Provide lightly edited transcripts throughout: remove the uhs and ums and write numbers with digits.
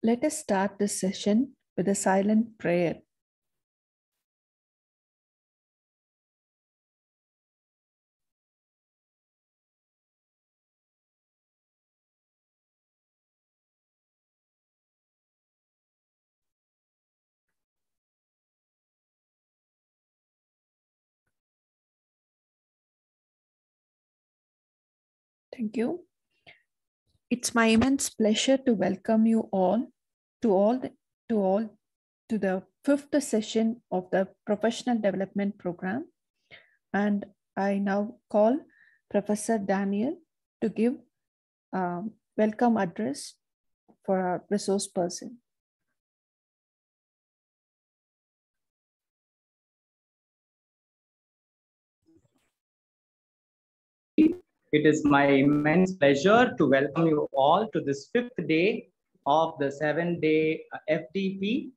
Let us start this session with a silent prayer. Thank you. It's my immense pleasure to welcome you all to the fifth session of the Professional Development Program. And I now call Professor Daniel to give welcome address for our resource person. It is my immense pleasure to welcome you all to this fifth day of the 7-day FDP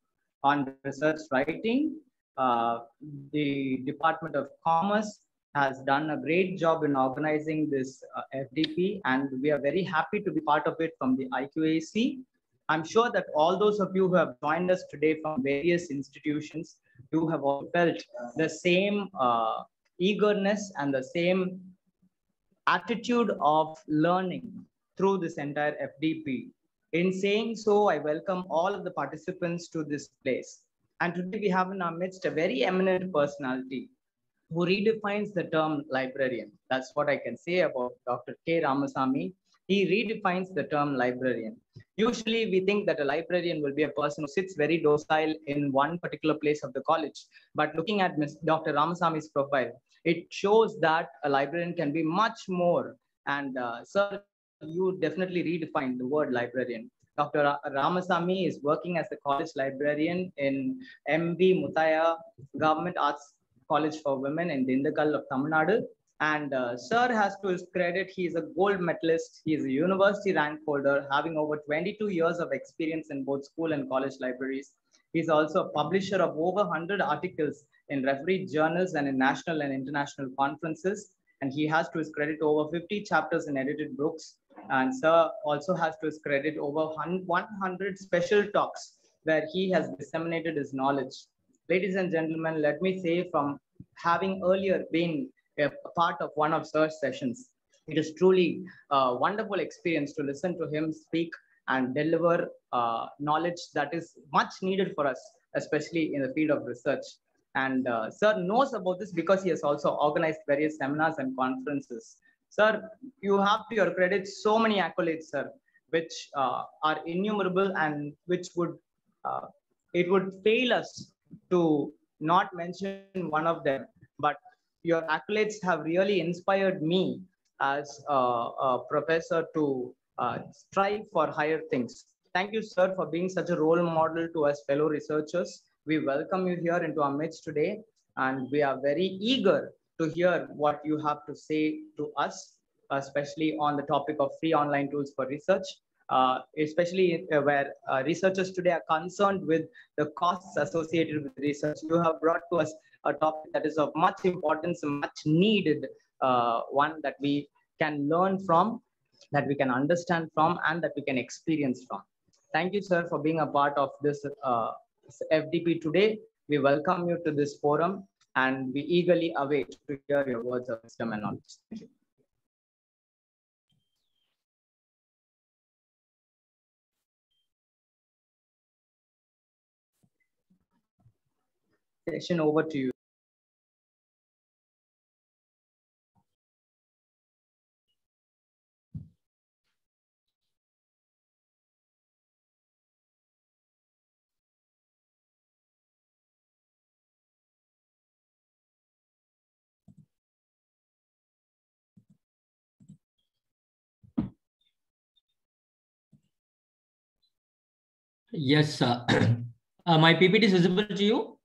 on research writing. The Department of Commerce has done a great job in organizing this FDP, and we are very happy to be part of it from the IQAC. I'm sure that all those of you who have joined us today from various institutions, you have all felt the same eagerness and the same attitude of learning through this entire FDP. In saying so, I welcome all of the participants to this place. And today we have in our midst a very eminent personality who redefines the term librarian. That's what I can say about Dr. K. Ramasamy. He redefines the term librarian. Usually we think that a librarian will be a person who sits very docile in one particular place of the college. But looking at Dr. Ramasamy's profile, it shows that a librarian can be much more. And sir, you definitely redefined the word librarian. Dr. Ramasamy is working as the college librarian in MV Mutaya Government Arts College for Women in Dindigul of Tamil Nadu. And sir has to his credit, he is a gold medalist. He is a university rank holder, having over 22 years of experience in both school and college libraries. He's also a publisher of over 100 articles in refereed journals and in national and international conferences. And he has to his credit over 50 chapters in edited books. And sir also has to his credit over 100 special talks where he has disseminated his knowledge. Ladies and gentlemen, let me say, from having earlier been a part of one of sir's sessions, it is truly a wonderful experience to listen to him speak and deliver knowledge that is much needed for us, especially in the field of research. And sir knows about this because he has also organized various seminars and conferences. Sir, you have to your credit so many accolades, sir, which are innumerable and which would, it would fail us to not mention one of them. But your accolades have really inspired me as a professor to strive for higher things. Thank you, sir, for being such a role model to us fellow researchers. We welcome you here into our midst today, and we are very eager to hear what you have to say to us, especially on the topic of free online tools for research, especially where researchers today are concerned with the costs associated with research. You have brought to us a topic that is of much importance, much needed one that we can learn from, that we can understand from, and that we can experience from. Thank you, sir, for being a part of this FDP today. We welcome you to this forum, and we eagerly await to hear your words of wisdom and knowledge. Thank you. Session over to you. Yes, my PPT is visible to you?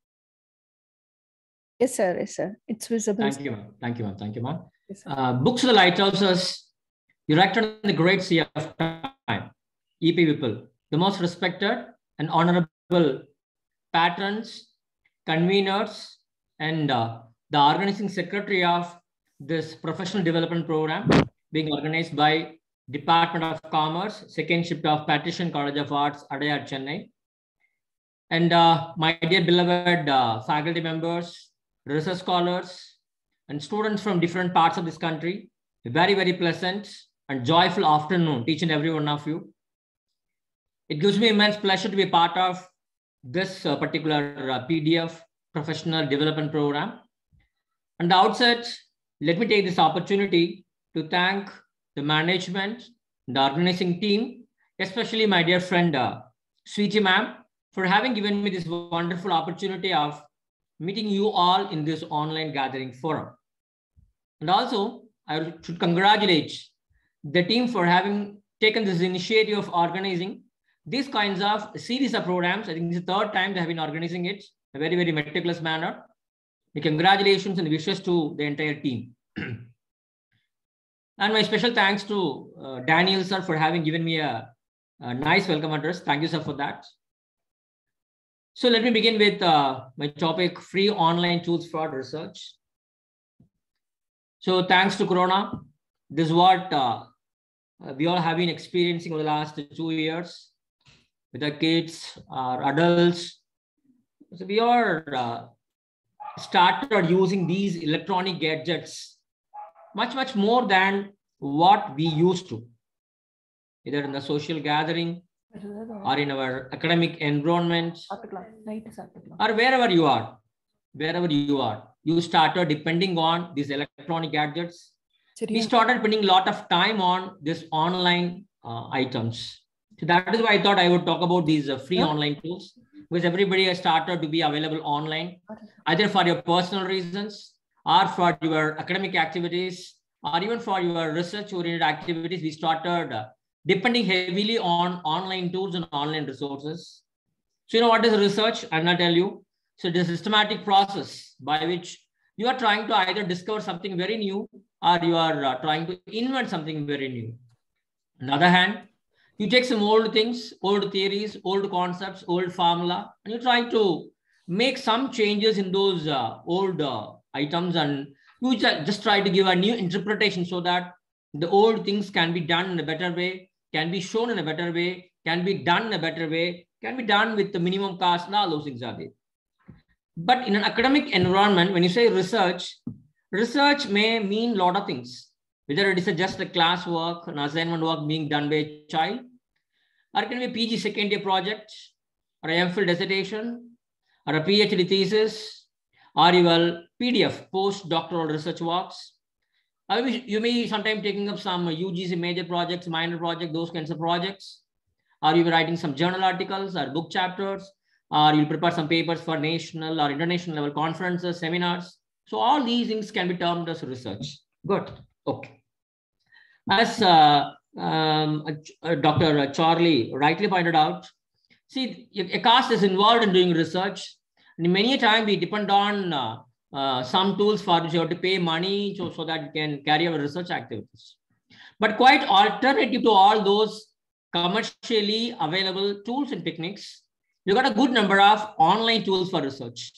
Yes, sir. Yes, sir. It's visible. Thank you, ma'am. Thank you, ma'am. Thank you, ma'am. Yes, Books of the Lighthouses, erected in the great sea of time. E.P. Whipple, the most respected and honorable patrons, conveners, and the organizing secretary of this professional development program being organized by Department of Commerce, second shift of Patrician College of Arts, Adayar, Chennai. And my dear beloved faculty members, research scholars, and students from different parts of this country, a very, very pleasant and joyful afternoon, each and every one of you. It gives me immense pleasure to be part of this particular PDF professional development program. At the outset, let me take this opportunity to thank the management, the organizing team, especially my dear friend, Sweetie ma'am, for having given me this wonderful opportunity of meeting you all in this online gathering forum. And also, I should congratulate the team for having taken this initiative of organizing these kinds of series of programs. I think this is the third time they have been organizing it in a very, very meticulous manner. The congratulations and wishes to the entire team. And my special thanks to Daniel, sir, for having given me a nice welcome address. Thank you, sir, for that. So let me begin with my topic, free online tools for research. So thanks to Corona, this is what we all have been experiencing over the last 2 years with our kids, our adults. So we are started using these electronic gadgets much more than what we used to, either in the social gathering or in our academic environment or wherever you are, you started depending on these electronic gadgets. We started spending a lot of time on this online items. So that is why I thought I would talk about these free online tools, because everybody has started to be available online, either for your personal reasons or for your academic activities or even for your research-oriented activities. We started depending heavily on online tools and online resources. So you know what is research? I'm going to tell you. So it is a systematic process by which you are trying to either discover something very new or you are trying to invent something very new. On the other hand, you take some old things, old theories, old concepts, old formula, and you try to make some changes in those old items, and you just try to give a new interpretation so that the old things can be done in a better way, can be shown in a better way, can be done in a better way, can be done with the minimum cost, and all those things are there. But in an academic environment, when you say research, research may mean a lot of things, whether it is just a class work, an assignment work being done by a child, or it can be a PG second year project, or a MPhil dissertation, or a PhD thesis, or your PDF, postdoctoral research works. You may sometimes taking up some UGC major projects, minor projects, those kinds of projects, or you be writing some journal articles or book chapters, or you prepare some papers for national or international level conferences, seminars. So all these things can be termed as research. Good. Okay. As Dr. Charlie rightly pointed out, see, a cost is involved in doing research. And many a time we depend on some tools for which you have to pay money so that you can carry our research activities. But quite alternative to all those commercially available tools and techniques, we've got a good number of online tools for research,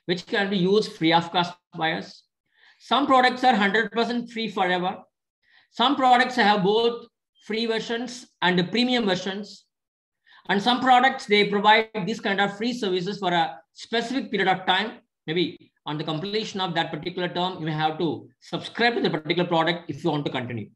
which can be used free of cost by us. Some products are 100% free forever. Some products have both free versions and premium versions. And some products, they provide this kind of free services for a specific period of time. Maybe on the completion of that particular term, you may have to subscribe to the particular product if you want to continue.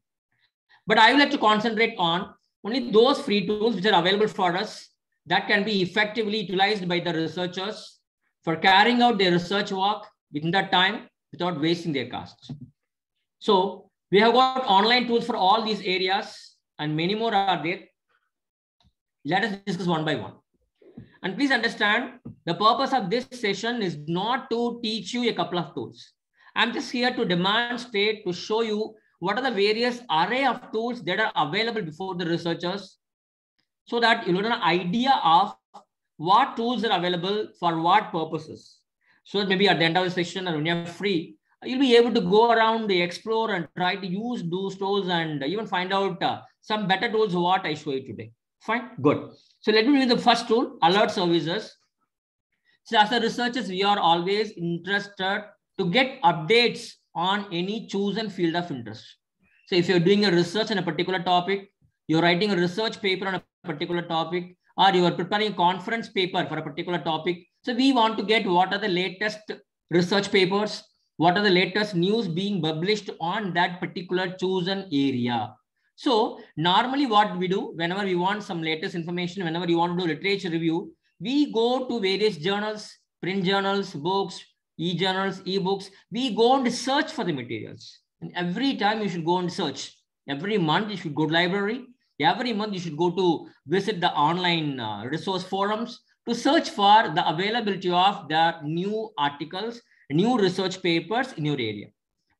But I would like to concentrate on only those free tools which are available for us that can be effectively utilized by the researchers for carrying out their research work within that time without wasting their costs. So we have got online tools for all these areas and many more are there. Let us discuss one by one. And please understand, the purpose of this session is not to teach you a couple of tools. I'm just here to demonstrate, to show you what are the various array of tools that are available before the researchers so that you'll get an idea of what tools are available for what purposes. So that maybe at the end of the session or when you're free, you'll be able to go around, explore and try to use those tools and even find out some better tools what I show you today. Fine, good. So let me do the first tool, alert services. So as a researchers, we are always interested to get updates on any chosen field of interest. So if you're doing a research on a particular topic, you're writing a research paper on a particular topic, or you are preparing a conference paper for a particular topic. So we want to get what are the latest research papers, what are the latest news being published on that particular chosen area. So normally what we do, whenever we want some latest information, whenever you want to do literature review, we go to various journals, print journals, books, e-journals, e-books. We go and search for the materials. And every time you should go and search. Every month you should go to library. Every month you should go to visit the online resource forums to search for the availability of the new articles, new research papers in your area.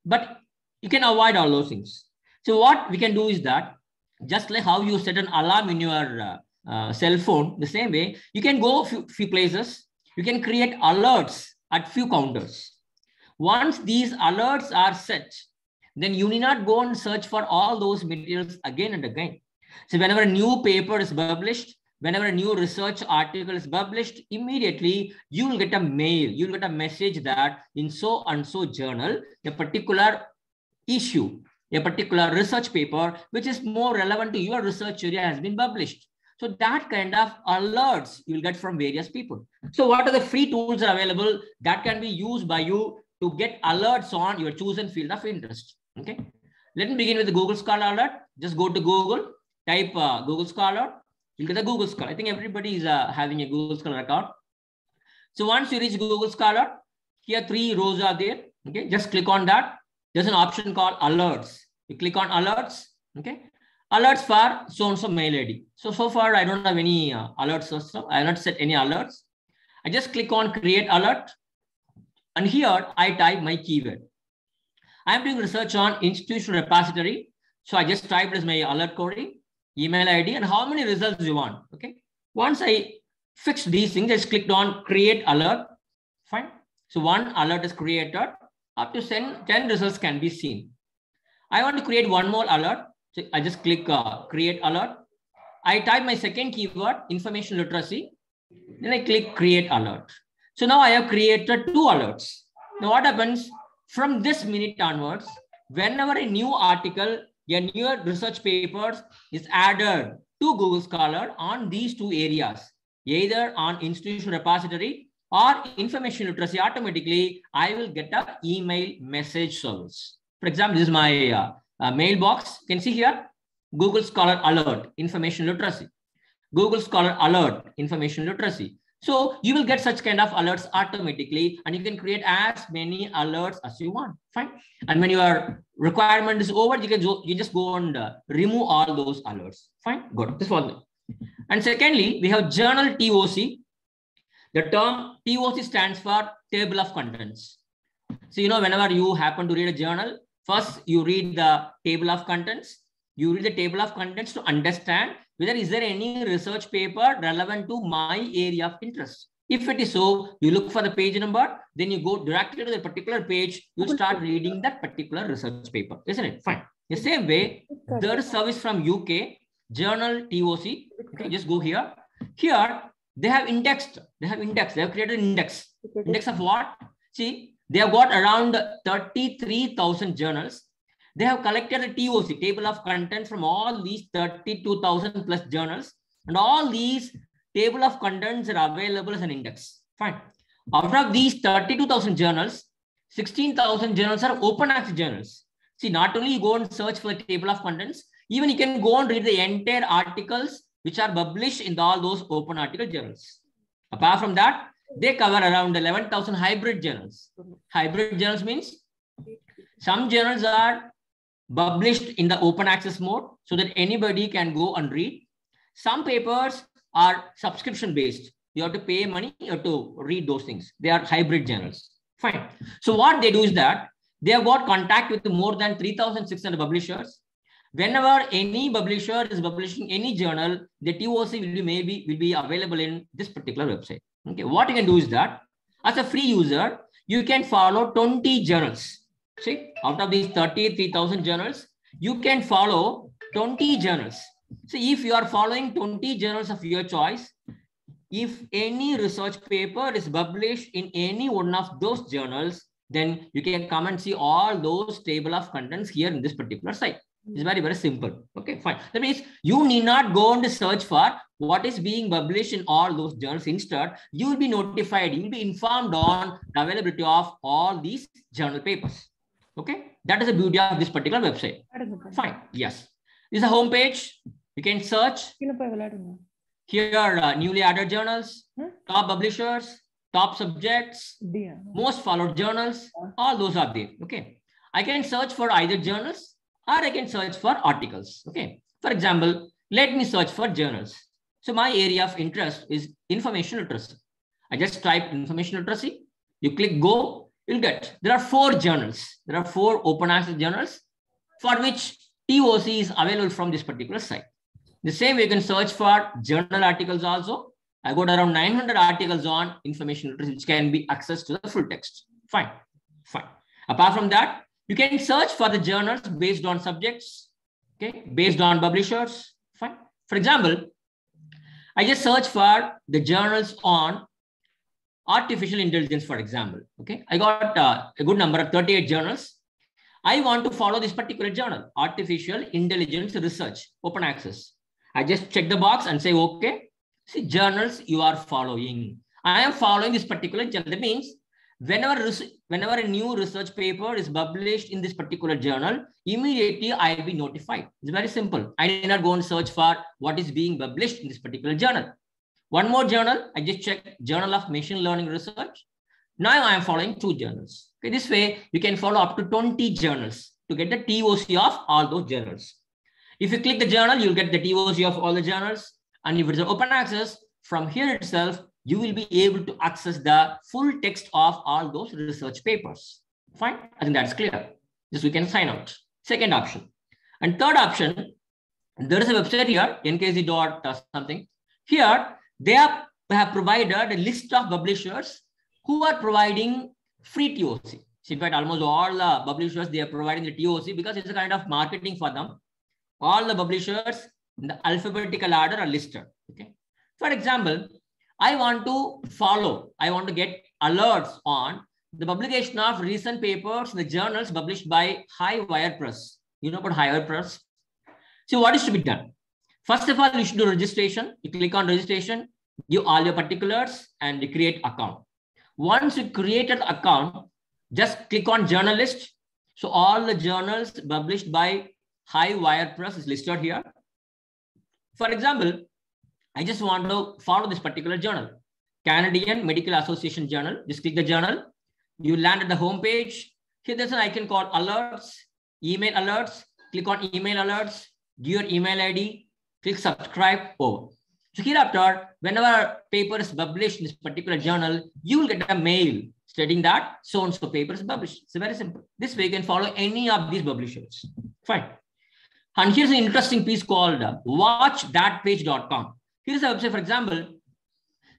But you can avoid all those things. So what we can do is that, just like how you set an alarm in your cell phone, the same way, you can go few places, you can create alerts at few counters. Once these alerts are set, then you need not go and search for all those materials again and again. So whenever a new paper is published, whenever a new research article is published, immediately you will get a mail, you will get a message that in so and so journal, a particular issue, a particular research paper, which is more relevant to your research area, has been published. So that kind of alerts you will get from various people. So what are the free tools are available that can be used by you to get alerts on your chosen field of interest? Okay. Let me begin with the Google Scholar alert. Just go to Google, type Google Scholar. You'll get the Google Scholar. I think everybody is having a Google Scholar account. So once you reach Google Scholar, here 3 rows are there. Okay. Just click on that. There's an option called alerts. You click on alerts. Okay. Alerts for so-and-so mail ID. So far, I don't have any alerts. So I have not set any alerts. I just click on create alert. And here I type my keyword. I'm doing research on institutional repository. So I just typed as my alert query, email ID, and how many results you want. Okay. Once I fixed these things, I just clicked on create alert. Fine. So one alert is created. Up to 10 results can be seen. I want to create one more alert. So I just click create alert. I type my second keyword, information literacy. Then I click create alert. So now I have created 2 alerts. Now what happens from this minute onwards, whenever a new article, a new research paper is added to Google Scholar on these 2 areas, either on institutional repository or information literacy, automatically I will get an email message service. For example, this is my mailbox. You can see here, Google Scholar alert, information literacy. Google Scholar alert, information literacy. So you will get such kind of alerts automatically, and you can create as many alerts as you want. Fine. And when your requirement is over, you just go and remove all those alerts. Fine. Good. This one. And secondly, we have journal TOC. The term TOC stands for table of contents. So, whenever you happen to read a journal, first you read the table of contents. You read the table of contents to understand whether is there any research paper relevant to my area of interest. If it is so, you look for the page number, then you go directly to the particular page, you start reading that particular research paper, isn't it? Fine. The same way, there is service from UK, journal TOC. Okay, just go here. Here, they have indexed. They have created an index. Index of what? See, they have got around 33,000 journals. They have collected a TOC, table of contents, from all these 32,000 plus journals. And all these table of contents are available as an index. Fine. Out of these 32,000 journals, 16,000 journals are open access journals. See, not only you go and search for the table of contents, even you can go and read the entire articles which are published in all those open article journals. Apart from that, they cover around 11,000 hybrid journals. Hybrid journals means some journals are published in the open access mode so that anybody can go and read. Some papers are subscription based. You have to pay money, you have to read those things. They are hybrid journals. Fine. So what they do is that they have got contact with more than 3,600 publishers. Whenever any publisher is publishing any journal, the TOC will be available in this particular website. Okay. What you can do is that as a free user, you can follow 20 journals. See, out of these 33,000 journals, you can follow 20 journals. So if you are following 20 journals of your choice, if any research paper is published in any one of those journals, then you can come and see all those table of contents here in this particular site. It's very, very simple. Okay, fine. That means you need not go on to search for what is being published in all those journals. Instead, you will be notified, you will be informed on the availability of all these journal papers. Okay, that is the beauty of this particular website. Fine. Yes. This is a home page. You can search. Here, newly added journals, top publishers, top subjects, most followed journals, all those are there. Okay. I can search for either journals or I can search for articles. Okay. For example, let me search for journals. So my area of interest is information literacy. I just type information literacy. You click go, you'll get, there are 4 journals. There are 4 open access journals for which TOC is available from this particular site. The same way you can search for journal articles also. I got around 900 articles on information literacy, which can be accessed to the full text. Fine. Fine. Apart from that, you can search for the journals based on subjects, okay, based on publishers. Fine. For example, I just search for the journals on artificial intelligence, for example. Okay, I got a good number of 38 journals. I want to follow this particular journal, artificial intelligence research, open access. I just check the box and say, okay, see journals you are following. I am following this particular journal. That means whenever a new research paper is published in this particular journal, immediately I'll be notified. It's very simple. I need not go and search for what is being published in this particular journal. One more journal, I just check Journal of Machine Learning Research. Now I am following 2 journals. Okay, this way you can follow up to 20 journals to get the TOC of all those journals. If you click the journal, you'll get the TOC of all the journals. And if it's an open access, from here itself, you will be able to access the full text of all those research papers. Fine, I think that's clear. This we can sign out. Second option. And third option, there is a website here, nkz.something. Here, they have provided a list of publishers who are providing free TOC. So in fact, almost all the publishers, they are providing the TOC because it's a kind of marketing for them. All the publishers in the alphabetical order are listed. Okay. For example, I want to get alerts on the publication of recent papers in the journals published by High Wire Press. You know about High Wire Press? So what is to be done? First of all, you should do registration. You click on registration, give all your particulars and you create account. Once you create an account, just click on journalist. So all the journals published by High Wire Press is listed here. For example, I just want to follow this particular journal, Canadian Medical Association Journal. Just click the journal. You land at the home page. Here there's an icon called alerts, email alerts. Click on email alerts, give your email ID, click subscribe, over. So hereafter, whenever paper is published in this particular journal, you will get a mail stating that so-and-so paper is published. It's very simple. This way you can follow any of these publishers. Fine. And here's an interesting piece called watchthatpage.com. Here's a website, for example.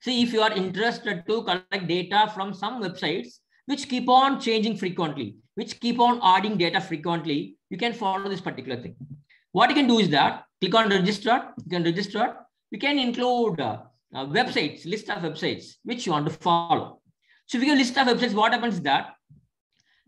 See, if you are interested to collect data from some websites which keep on changing frequently, which keep on adding data frequently, you can follow this particular thing. What you can do is that click on register. You can register. You can include websites, list of websites which you want to follow. So if you get a list of websites, what happens is that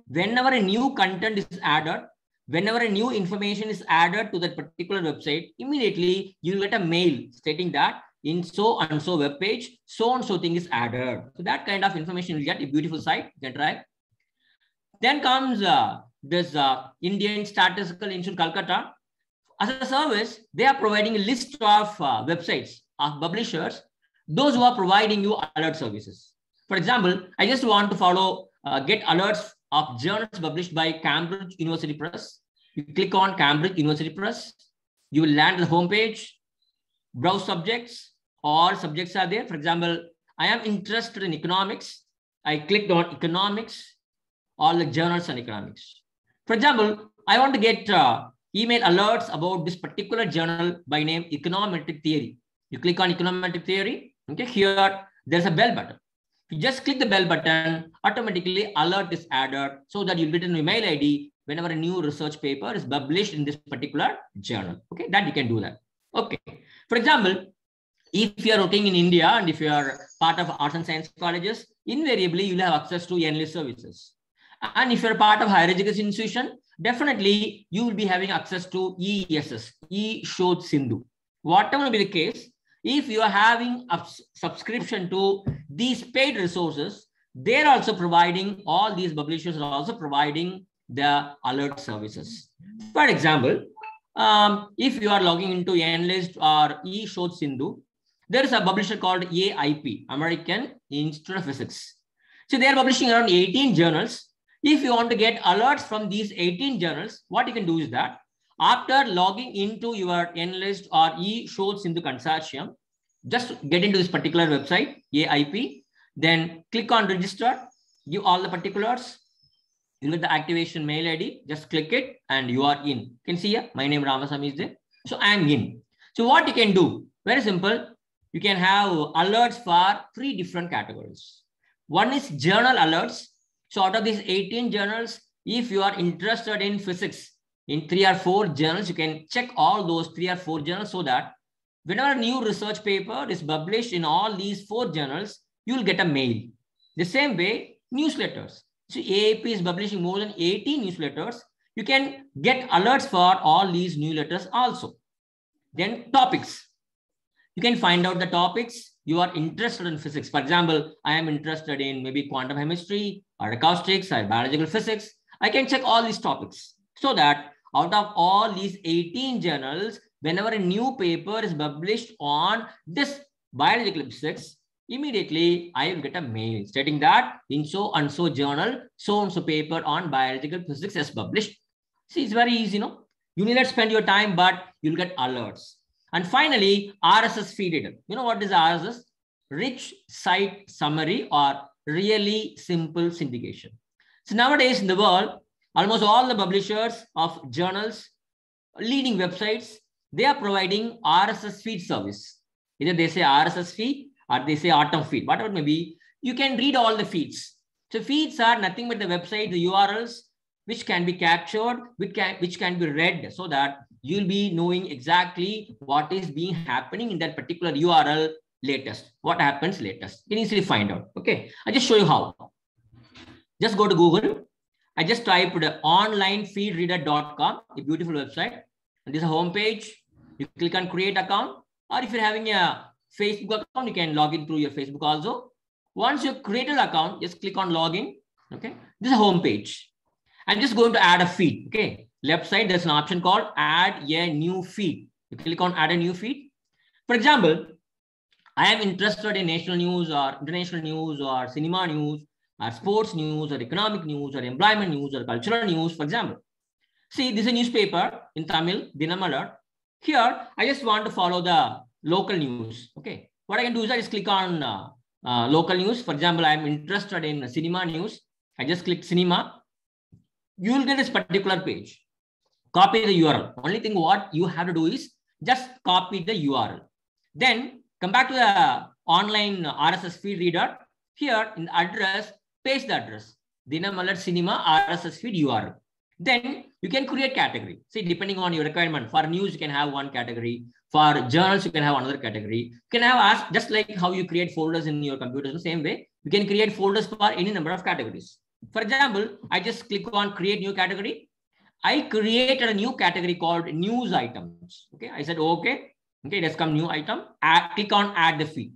whenever a new content is added, whenever a new information is added to that particular website, immediately you get a mail stating that in so and so web page, so and so thing is added. So that kind of information you get, a beautiful site, you can try. Then comes this Indian Statistical Institute, Calcutta. As a service, they are providing a list of websites of publishers, those who are providing you alert services. For example, I just want to follow, get alerts of journals published by Cambridge University Press. You click on Cambridge University Press. You will land at the home page, browse subjects. All subjects are there. For example, I am interested in economics. I clicked on economics, all the journals on economics. For example, I want to get email alerts about this particular journal by name Econometric Theory. You click on Econometric Theory. Okay, here there's a bell button. You just click the bell button, automatically alert is added so that you'll get an email ID whenever a new research paper is published in this particular journal. Okay, that you can do that. Okay, for example, if you are working in India and if you are part of arts and science colleges, invariably you'll have access to enlist services. And if you're part of higher education institution, definitely you will be having access to ESS, E-Shod Sindhu. Whatever will be the case, if you are having a subscription to these paid resources, they're also providing, all these publishers are also providing the alert services. For example, if you are logging into Enlist or E-Shod Sindhu, there is a publisher called AIP, American Institute of Physics. So they are publishing around 18 journals. If you want to get alerts from these 18 journals, what you can do is that after logging into your Enlist or E-Shod Sindhu consortium, just get into this particular website, AIP, then click on register, give all the particulars, you get the activation mail ID, just click it and you are in. You can see here, my name Ramasamy is there. So I am in. So what you can do, very simple, you can have alerts for 3 different categories. One is journal alerts. So out of these 18 journals, if you are interested in physics, in 3 or 4 journals, you can check all those 3 or 4 journals so that whenever a new research paper is published in all these 4 journals, you will get a mail. The same way, newsletters. So AAP is publishing more than 80 newsletters. You can get alerts for all these newsletters also. Then topics. You can find out the topics you are interested in physics. For example, I am interested in maybe quantum chemistry or acoustics or biological physics. I can check all these topics so that out of all these 18 journals, whenever a new paper is published on this biological physics, immediately I will get a mail stating that in so and so journal, so and so paper on biological physics is published. See, it's very easy, no? You need not spend your time, but you'll get alerts. And finally, RSS Feed reader. You know what is RSS? Rich Site Summary or really simple syndication. So nowadays in the world, almost all the publishers of journals, leading websites, they are providing RSS feed service. Either they say RSS feed or they say Atom feed, whatever it may be, you can read all the feeds. So feeds are nothing but the website, the URLs, which can be captured, which can be read so that you'll be knowing exactly what is being happening in that particular URL latest, what happens latest. You can easily find out. Okay, I'll just show you how. Just go to Google. I just typed onlinefeedreader.com, a beautiful website. And this is a home page. You click on create account, or if you're having a Facebook account, you can log in through your Facebook also. Once you create an account, just click on login. Okay, this is a home page. I'm just going to add a feed. Okay, left side, there's an option called add a new feed. You click on add a new feed. For example, I am interested in national news or international news or cinema news or sports news or economic news or employment news or cultural news, for example. See, this is a newspaper in Tamil, Dinamalar. Here, I just want to follow the local news. Okay, what I can do is I just click on local news. For example, I'm interested in cinema news. I just click cinema. You will get this particular page. Copy the URL. Only thing what you have to do is just copy the URL. Then come back to the online RSS feed reader. Here in the address, paste the address. Dinamalar Cinema RSS feed URL. Then you can create category. See, depending on your requirement. For news, you can have one category. For journals, you can have another category. You can have just like how you create folders in your computer. In the same way, you can create folders for any number of categories. For example, I just click on create new category. I created a new category called news items. Okay, I said okay. Okay, let's come new item. Click on add the feed.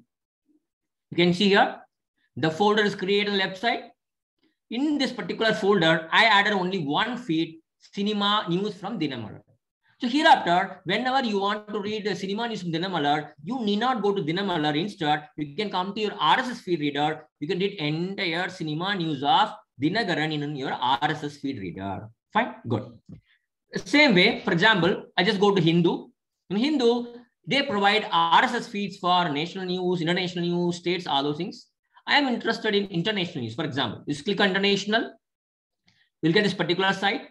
You can see here the folder is created on the left side. In this particular folder, I added only one feed, cinema news from Dinamalar. So hereafter, whenever you want to read the cinema news from Dinamalar, you need not go to Dinamalar. Instead, you can come to your RSS feed reader. You can read entire cinema news of Dinagaran in your RSS feed reader. Fine, good. Same way, for example, I just go to Hindu. In Hindu, they provide RSS feeds for national news, international news, states, all those things. I am interested in international news. For example, just click on international. You'll get this particular site.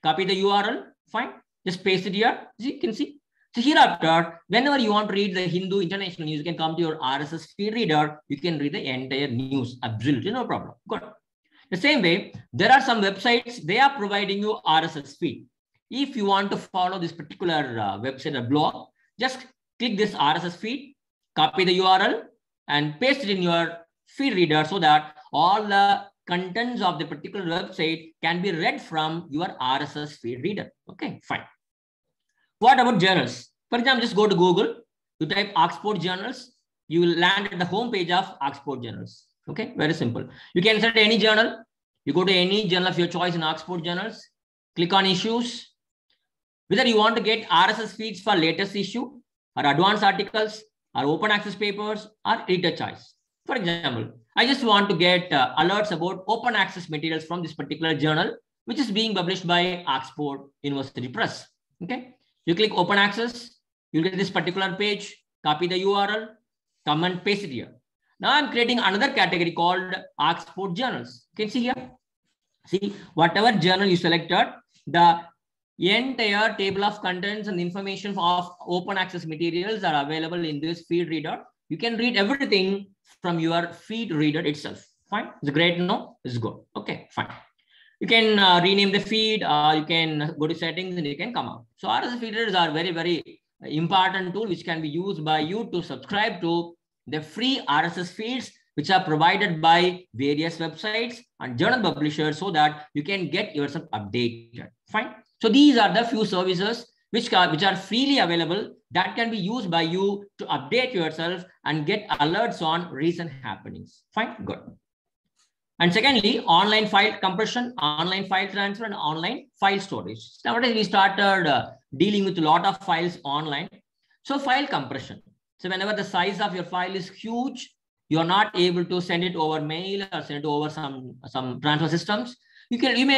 Copy the URL. Fine. Just paste it here. See, you can see. So hereafter, whenever you want to read the Hindu international news, you can come to your RSS feed reader. You can read the entire news. Absolutely no problem. Good. The same way, there are some websites, they are providing you RSS feed. If you want to follow this particular website or blog, just click this RSS feed, copy the URL and paste it in your feed reader so that all the contents of the particular website can be read from your RSS feed reader. Okay, fine. What about journals? For example, just go to Google, you type Oxford Journals, you will land at the home page of Oxford Journals. Okay, very simple. You can select any journal. You go to any journal of your choice in Oxford Journals, click on issues. Whether you want to get RSS feeds for latest issue or advanced articles or open access papers or editor choice. For example, I just want to get alerts about open access materials from this particular journal, which is being published by Oxford University Press. Okay, you click open access, you'll get this particular page, copy the URL, come and paste it here. Now I'm creating another category called Oxford Journals. You can see here. See, whatever journal you selected, the entire table of contents and information of open access materials are available in this feed reader. You can read everything from your feed reader itself. Fine. It's great. No, it's good. Okay, fine. You can rename the feed. You can go to settings and you can come out. So RSS feeders are very, very important tool which can be used by you to subscribe to the free RSS feeds which are provided by various websites and journal publishers so that you can get yourself updated. Fine. So these are the few services which are freely available that can be used by you to update yourself and get alerts on recent happenings. Fine, good. And secondly, online file compression, online file transfer, and online file storage. Nowadays, we started dealing with a lot of files online. So file compression. So whenever the size of your file is huge, you're not able to send it over mail or send it over some transfer systems. You will be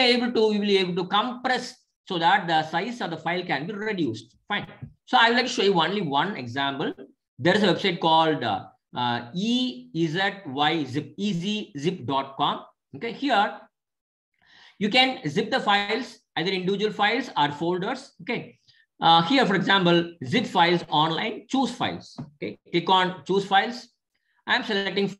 able to compress so that the size of the file can be reduced. Fine. So I would like to show you only one example. There is a website called easyzip.com. Okay, here you can zip the files, either individual files or folders. Okay, here, for example, zip files online, choose files. Okay, click on choose files. I'm selecting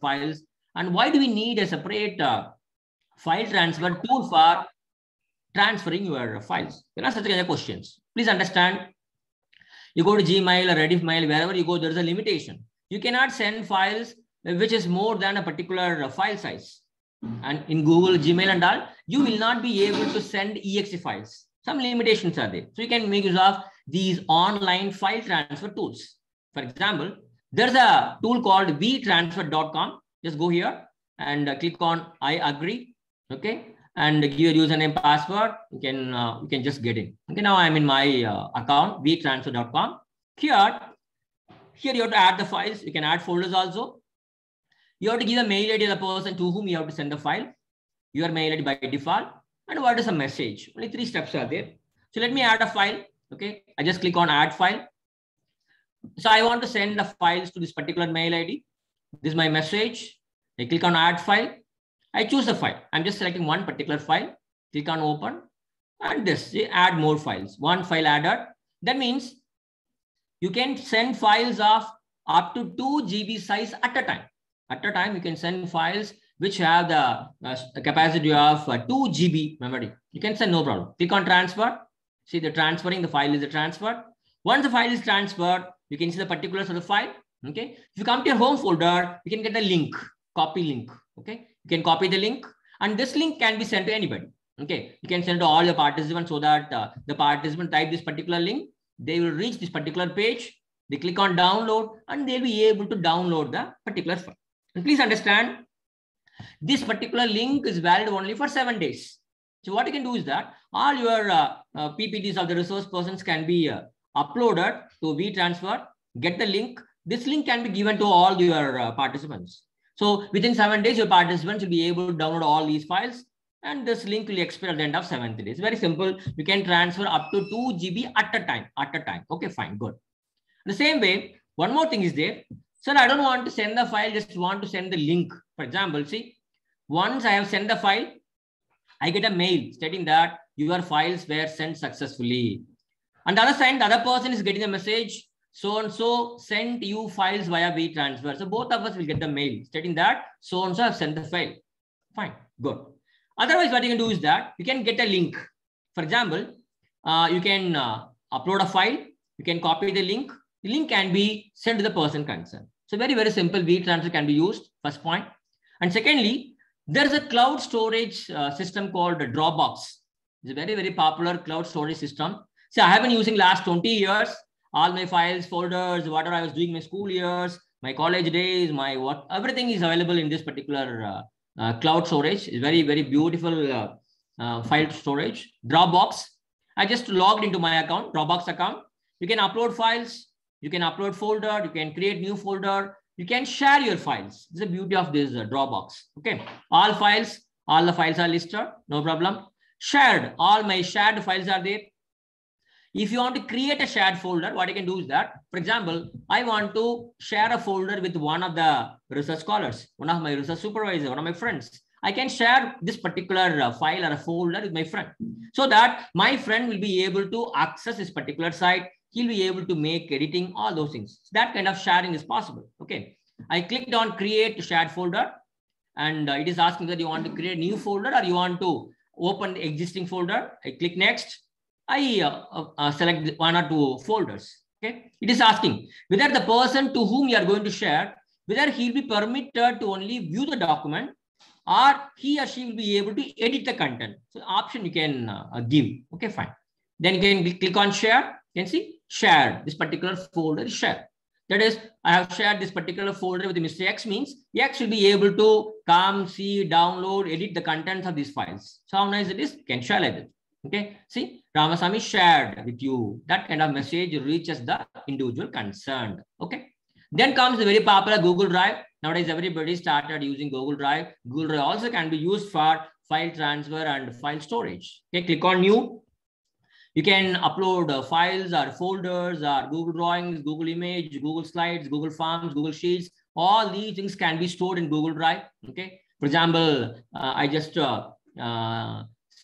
files. And why do we need a separate file transfer tool for transferring your files? There are such kind of questions. Please understand. You go to Gmail or Rediff Mail, wherever you go, there is a limitation. You cannot send files which is more than a particular file size. And in Google, Gmail and all, you will not be able to send exe files. Some limitations are there. So you can make use of these online file transfer tools. For example, there's a tool called vtransfer.com. Just go here and click on I agree. Okay. And give your username, password. You can just get in. Okay. Now I'm in my account, vtransfer.com. Here you have to add the files. You can add folders also. You have to give the mail ID of the person to whom you have to send the file. Your mail ID by default. And what is a message? Only 3 steps are there. So let me add a file. Okay. I just click on add file. So I want to send the files to this particular mail ID. This is my message. I click on add file. I choose the file. I'm just selecting one particular file. Click on open. And this, add more files. One file added. That means you can send files of up to 2 GB size at a time. At a time, you can send files which have the capacity of 2 GB memory. You can send no problem. Click on transfer. See the transferring, the file is transferred. Once the file is transferred, you can see the particulars of the file. Okay. If you come to your home folder, you can get the link, copy link. Okay. You can copy the link and this link can be sent to anybody. Okay. You can send to all your participants so that the participant type this particular link. They will reach this particular page. They click on download and they'll be able to download the particular file. And please understand, this particular link is valid only for 7 days. So what you can do is that all your PPTs of the resource persons can be uploaded to vTransfer, get the link. This link can be given to all your participants. So within 7 days, your participants will be able to download all these files and this link will expire at the end of 7th day. It's very simple. You can transfer up to 2 GB at a time. Okay, fine, good. The same way, one more thing is there. Sir, I don't want to send the file, just want to send the link. For example, see, Once I have sent the file, I get a mail stating that your files were sent successfully. On the other side, the other person is getting a message, so-and-so sent you files via WeTransfer. So both of us will get the mail stating that so-and-so have sent the file. Fine, good. Otherwise, what you can do is that you can get a link. For example, you can upload a file, you can copy the link can be sent to the person concerned. So very, very simple WeTransfer can be used, first point. And secondly, there's a cloud storage system called Dropbox. It's a very, very popular cloud storage system. So I have been using last 20 years, all my files, folders, whatever I was doing in my school years, my college days, my what, everything is available in this particular cloud storage. It's very, very beautiful file storage. Dropbox. I just logged into my account, Dropbox account. You can upload files, you can upload folder, you can create new folder, you can share your files. This is the beauty of this Dropbox. Okay, all the files are listed, no problem. Shared, all my shared files are there. If you want to create a shared folder, what I can do is that, for example, I want to share a folder with one of the research scholars, one of my research supervisors, one of my friends. I can share this particular file or a folder with my friend so that my friend will be able to access this particular site. He'll be able to make editing, all those things. So that kind of sharing is possible. Okay. I clicked on create shared folder and it is asking that you want to create a new folder or you want to open the existing folder. I click next. I select one or two folders. Okay. It is asking whether the person to whom you are going to share, whether he'll be permitted to only view the document or he or she will be able to edit the content. So option you can give. Okay, fine. Then you can click on share. You can see shared. This particular folder is shared. That is, I have shared this particular folder with Mr. X means X will be able to come, see, download, edit the contents of these files. So how nice it is? You can share like this. Okay, see, Ramasamy shared with you. That kind of message reaches the individual concerned. Okay. Then comes the very popular Google Drive. Nowadays, everybody started using Google Drive. Google Drive also can be used for file transfer and file storage. Okay, click on new. You can upload files or folders or Google Drawings, Google Image, Google Slides, Google Forms, Google Sheets. All these things can be stored in Google Drive. Okay. For example, I just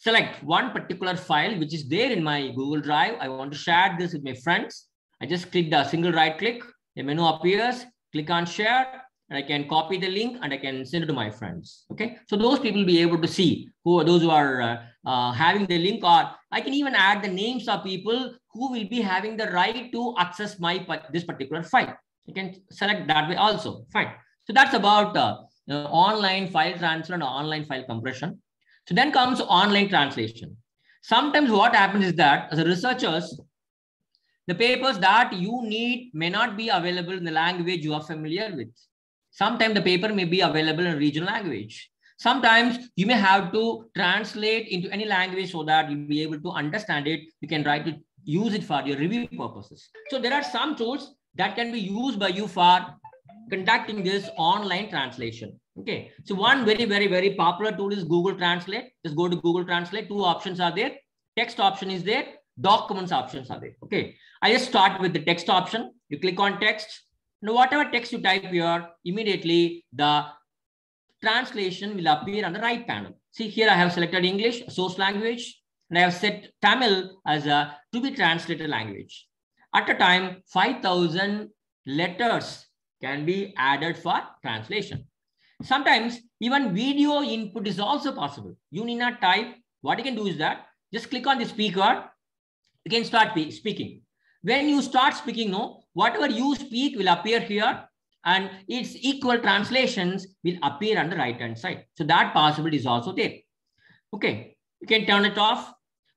select one particular file which is there in my Google Drive. I want to share this with my friends. I just click the single right click. A menu appears. Click on share. And I can copy the link and I can send it to my friends. Okay. So those people will be able to see who are those who are having the link, or I can even add the names of people who will be having the right to access this particular file. You can select that way also. Fine. So that's about online file transfer and online file compression. So then comes online translation. Sometimes what happens is that as a researchers, the papers that you need may not be available in the language you are familiar with. Sometimes the paper may be available in regional language. Sometimes you may have to translate into any language so that you'll be able to understand it. You can try to use it for your review purposes. So there are some tools that can be used by you for conducting this online translation. Okay. So one very, very, very popular tool is Google Translate. Just go to Google Translate. Two options are there. Text option is there. Documents options are there. Okay. I just start with the text option. You click on text. Now, whatever text you type here, immediately the translation will appear on the right panel. See here, I have selected English, source language, and I have set Tamil as a to be translated language. At a time, 5,000 letters can be added for translation. Sometimes even video input is also possible. You need not type. What you can do is that just click on the speaker. You can start speaking. When you start speaking, whatever you speak will appear here and its equal translations will appear on the right hand side. So that possibility is also there. Okay, you can turn it off.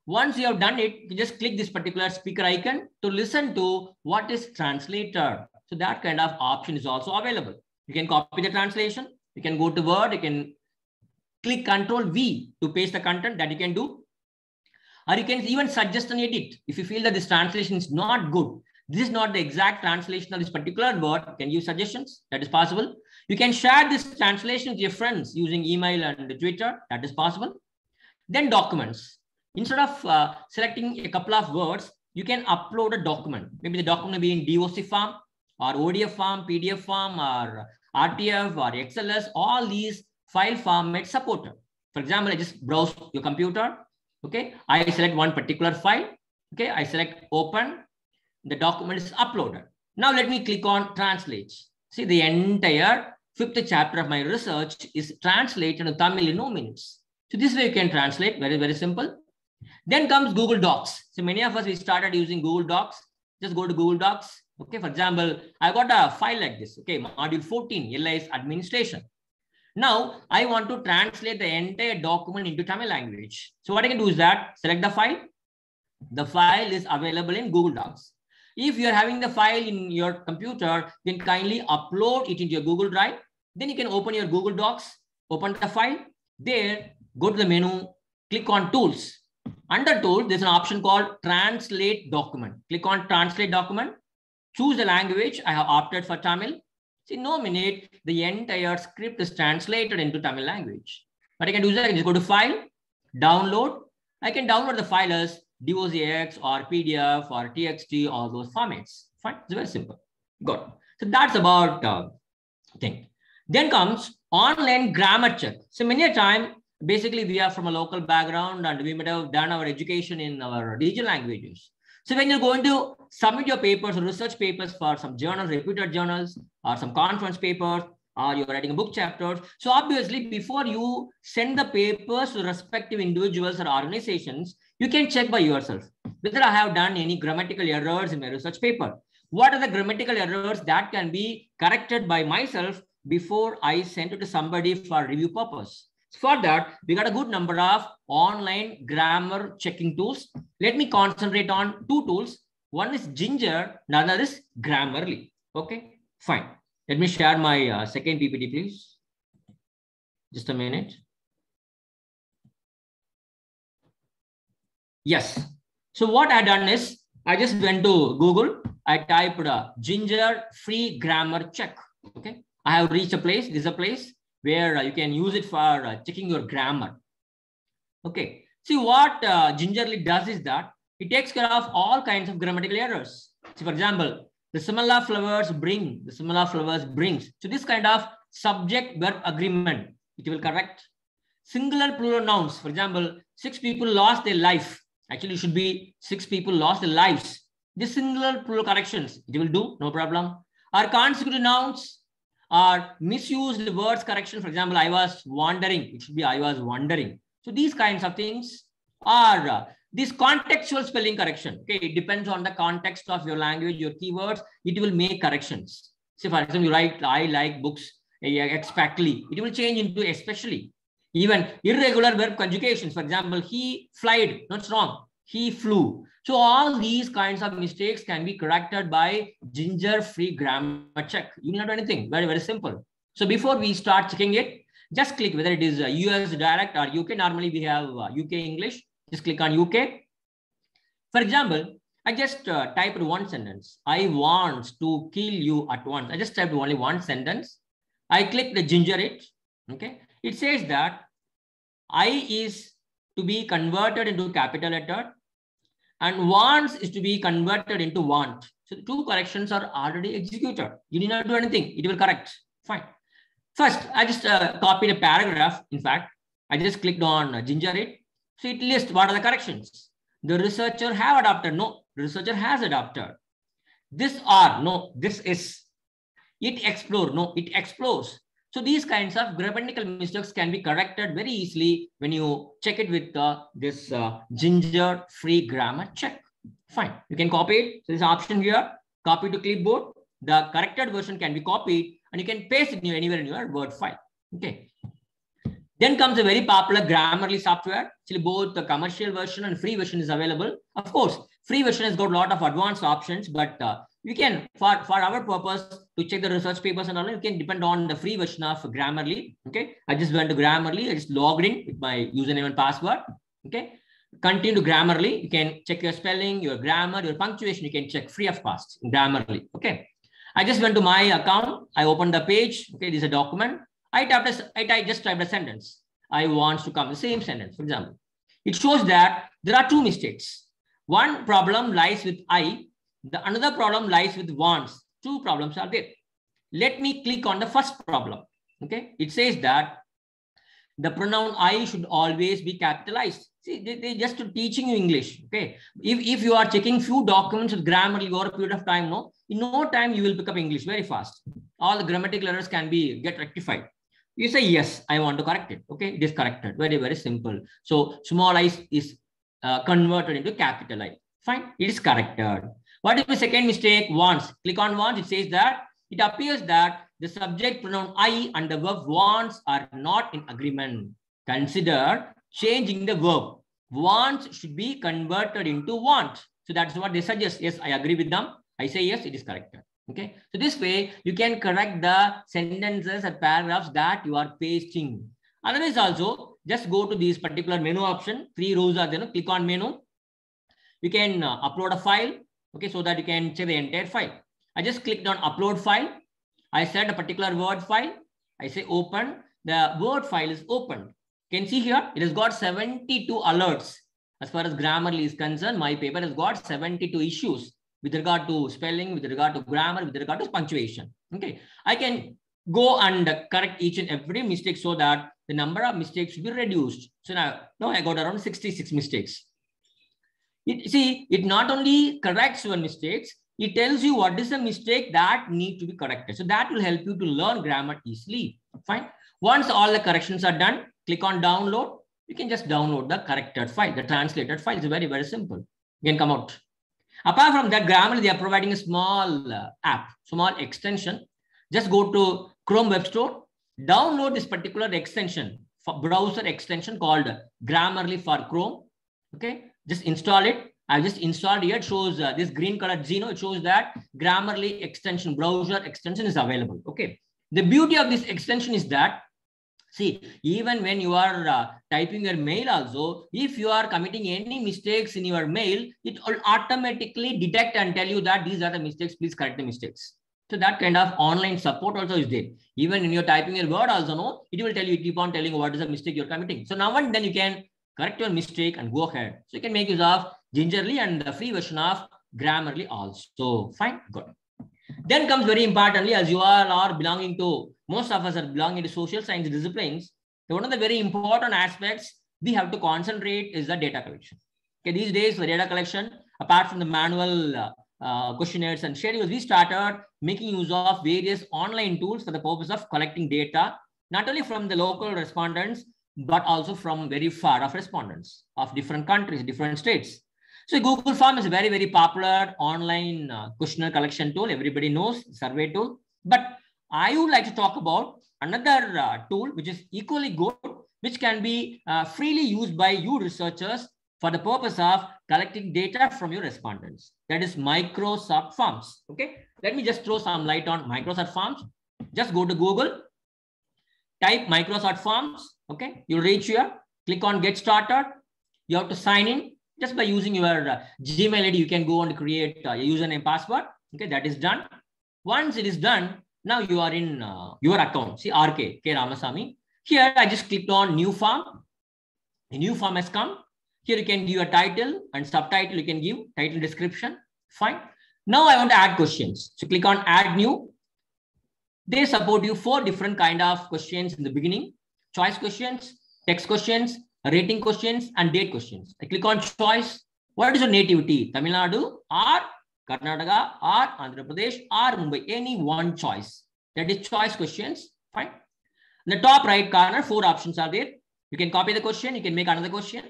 Once you have done it, you just click this particular speaker icon to listen to what is translated. So that kind of option is also available. You can copy the translation. You can go to Word. You can click Ctrl V to paste the content that you can do. Or you can even suggest an edit. If you feel that this translation is not good, this is not the exact translation of this particular word, you can use suggestions. That is possible. You can share this translation with your friends using email and Twitter. That is possible. Then documents. Instead of selecting a couple of words, you can upload a document. Maybe the document may be in DOC form or ODF form, PDF form or RTF or XLS. All these file format supported. For example, I just browse your computer. Okay, I select one particular file. Okay, I select open. The document is uploaded. Now let me click on translate. See, the entire 5th chapter of my research is translated to Tamil in no minutes. So this way you can translate, very, very simple. Then comes Google Docs. So many of us, we started using Google Docs. Just go to Google Docs. Okay, for example, I got a file like this. Okay, module 14, LIS administration. Now I want to translate the entire document into Tamil language. So what I can do is that select the file. The file is available in Google Docs. If you're having the file in your computer, then kindly upload it into your Google Drive. Then you can open your Google Docs, open the file. There, go to the menu, click on Tools. Under Tools, there's an option called Translate Document. Click on Translate Document. Choose the language. I have opted for Tamil. See, no minute, the entire script is translated into Tamil language. What I can do is I can just go to File, Download. I can download the file as DOCX or PDF or TXT, all those formats. Fine, it's very simple. Good. So that's about thing. Then comes online grammar check. So many a time, basically we are from a local background and we might have done our education in our regional languages. So when you're going to submit your papers or research papers for some journals, reputed journals, or some conference papers, or you're writing a book chapter. So obviously, before you send the papers to respective individuals or organizations, you can check by yourself whether I have done any grammatical errors in my research paper. What are the grammatical errors that can be corrected by myself before I send it to somebody for review purpose? For that, we got a good number of online grammar checking tools. Let me concentrate on 2 tools. One is Ginger, another is Grammarly. Okay, fine. Let me share my second PPT, please. Just a minute. Yes. So what I done is I just went to Google. I typed Ginger free grammar check. Okay. I have reached a place. This is a place where you can use it for checking your grammar. Okay. See what Gingerly does is that it takes care of all kinds of grammatical errors. See, for example, the similar flowers bring, the similar flowers brings. So this kind of subject verb agreement, it will correct. Singular plural nouns, for example, 6 people lost their life. Actually, it should be 6 people lost their lives. This singular plural corrections, it will do, no problem. Our consecutive nouns are misused words correction. For example, I was wandering. It should be I was wondering. So these kinds of things are this contextual spelling correction. Okay, it depends on the context of your language, your keywords. It will make corrections. So, for example, you write I like books expectly. It will change into especially. Even irregular verb conjugations. For example, he flied. That's wrong. He flew. So all these kinds of mistakes can be corrected by Ginger free grammar check. You need not do anything. Very, very simple. So before we start checking it, just click whether it is US direct or UK. Normally we have UK English. Just click on UK. For example, I just typed one sentence. I want to kill you at once. I just typed only one sentence. I click the Ginger it. Okay. It says that I is to be converted into capital letter and wants is to be converted into want. So the 2 corrections are already executed. You need not do anything. It will correct. Fine. First, I just copied a paragraph. In fact, I just clicked on Ginger it. So it lists what are the corrections. The researcher have adopted. No, the researcher has adopted. This are. No, this is. It explore. No, it explores. So these kinds of grammatical mistakes can be corrected very easily when you check it with this Ginger free grammar check. Fine. You can copy it. So this option here, copy to clipboard. The corrected version can be copied and you can paste it anywhere in your Word file. Okay. Then comes a very popular Grammarly software. Actually, both the commercial version and free version is available. Of course, free version has got a lot of advanced options, but you can, for our purpose, to check the research papers and all, you can depend on the free version of Grammarly. Okay. I just went to Grammarly. I just logged in with my username and password. Okay. Continue to Grammarly. You can check your spelling, your grammar, your punctuation. You can check free of cost in Grammarly. Okay. I just went to my account. I opened the page. Okay. This is a document. I just typed a sentence. I want to come the same sentence, for example. It shows that there are 2 mistakes. One problem lies with I. The another problem lies with wants. 2 problems are there. Let me click on the first problem. Okay. It says that The pronoun I should always be capitalized. See, they just teaching you English. Okay. If you are checking few documents with Grammarly over a period of time, in no time you will pick up English very fast. All the grammatical errors can get rectified. You say, yes, I want to correct it. Okay, it is corrected. Very, very simple. So small I is converted into capital I. Fine, it is corrected. What is the second mistake? Wants. Click on wants. It says that it appears that the subject pronoun I and the verb wants are not in agreement. Consider changing the verb. Wants should be converted into want. So that's what they suggest. Yes, I agree with them. I say yes, it is corrected. Okay. So this way you can correct the sentences or paragraphs that you are pasting. Otherwise also just go to this particular menu option. 3 rows are there. Click on menu. You can upload a file. Okay. So that you can check the entire file. I just clicked on upload file. I set a particular Word file. I say open. The Word file is opened. You can see here, it has got 72 alerts. As far as Grammarly is concerned, my paper has got 72 issues with regard to spelling, with regard to grammar, with regard to punctuation. Okay. I can go and correct each and every mistake so that the number of mistakes should be reduced. So now I got around 66 mistakes. It not only corrects your mistakes, it tells you what is the mistake that need to be corrected. So that will help you to learn grammar easily. Fine. Once all the corrections are done, click on download. You can just download the corrected file, the translated file. It's very, very simple. You can come out. Apart from that, Grammarly, they are providing a small app, small extension. Just go to Chrome Web Store, download this particular extension, for browser extension called Grammarly for Chrome. Okay, just install it. I just installed here. It shows this green colored Zeno. It shows that Grammarly extension, browser extension is available. Okay. The beauty of this extension is that, see, even when you are typing your mail also, if you are committing any mistakes in your mail, it will automatically detect and tell you that these are the mistakes, please correct the mistakes. So that kind of online support also is there. Even when you're typing your word also, it will tell you, keep on telling you what is the mistake you're committing. So now and then you can correct your mistake and go ahead. So you can make use of Gingerly and the free version of Grammarly also. Fine, good. Then comes very importantly, as you all are belonging to, most of us are belonging to social science disciplines. So one of the very important aspects we have to concentrate is the data collection. Okay, these days for data collection, apart from the manual questionnaires and schedules, we started making use of various online tools for the purpose of collecting data, not only from the local respondents, but also from very far off respondents of different countries, different states. So Google Form is a very, very popular online questionnaire collection tool. Everybody knows, survey tool. But I would like to talk about another tool, which is equally good, which can be freely used by you researchers for the purpose of collecting data from your respondents. That is Microsoft Forms. Okay. Let me just throw some light on Microsoft Forms. Just go to Google, type Microsoft Forms. Okay. You'll reach here. Click on Get Started. You have to sign in. Just by using your Gmail ID, you can go and create a username, password. Okay, that is done. Once it is done, now you are in your account. See, RK, K Ramasamy. Here, I just clicked on New Form. A new form has come. Here, you can give a title and subtitle. You can give title description. Fine. Now, I want to add questions. So, click on Add New. They support you 4 different kind of questions in the beginning. Choice questions, text questions, rating questions, and date questions. I click on choice. What is your nativity? Tamil Nadu or Karnataka or Andhra Pradesh or Mumbai? Any one choice. That is choice questions. Fine. In the top right corner, 4 options are there. You can copy the question. You can make another question,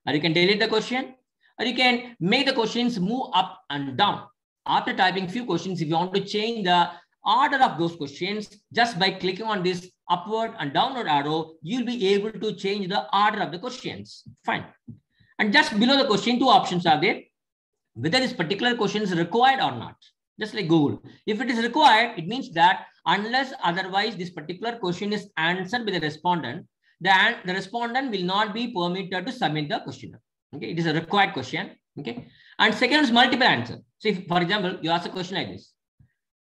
or you can delete the question, or you can make the questions move up and down. After typing few questions, if you want to change the order of those questions, just by clicking on this upward and downward arrow, you'll be able to change the order of the questions. Fine. And just below the question, 2 options are there. Whether this particular question is required or not. Just like Google. If it is required, it means that unless otherwise this particular question is answered by the respondent, the respondent will not be permitted to submit the questionnaire. Okay, it is a required question. Okay. And second is multiple answer. So if, for example, you ask a question like this: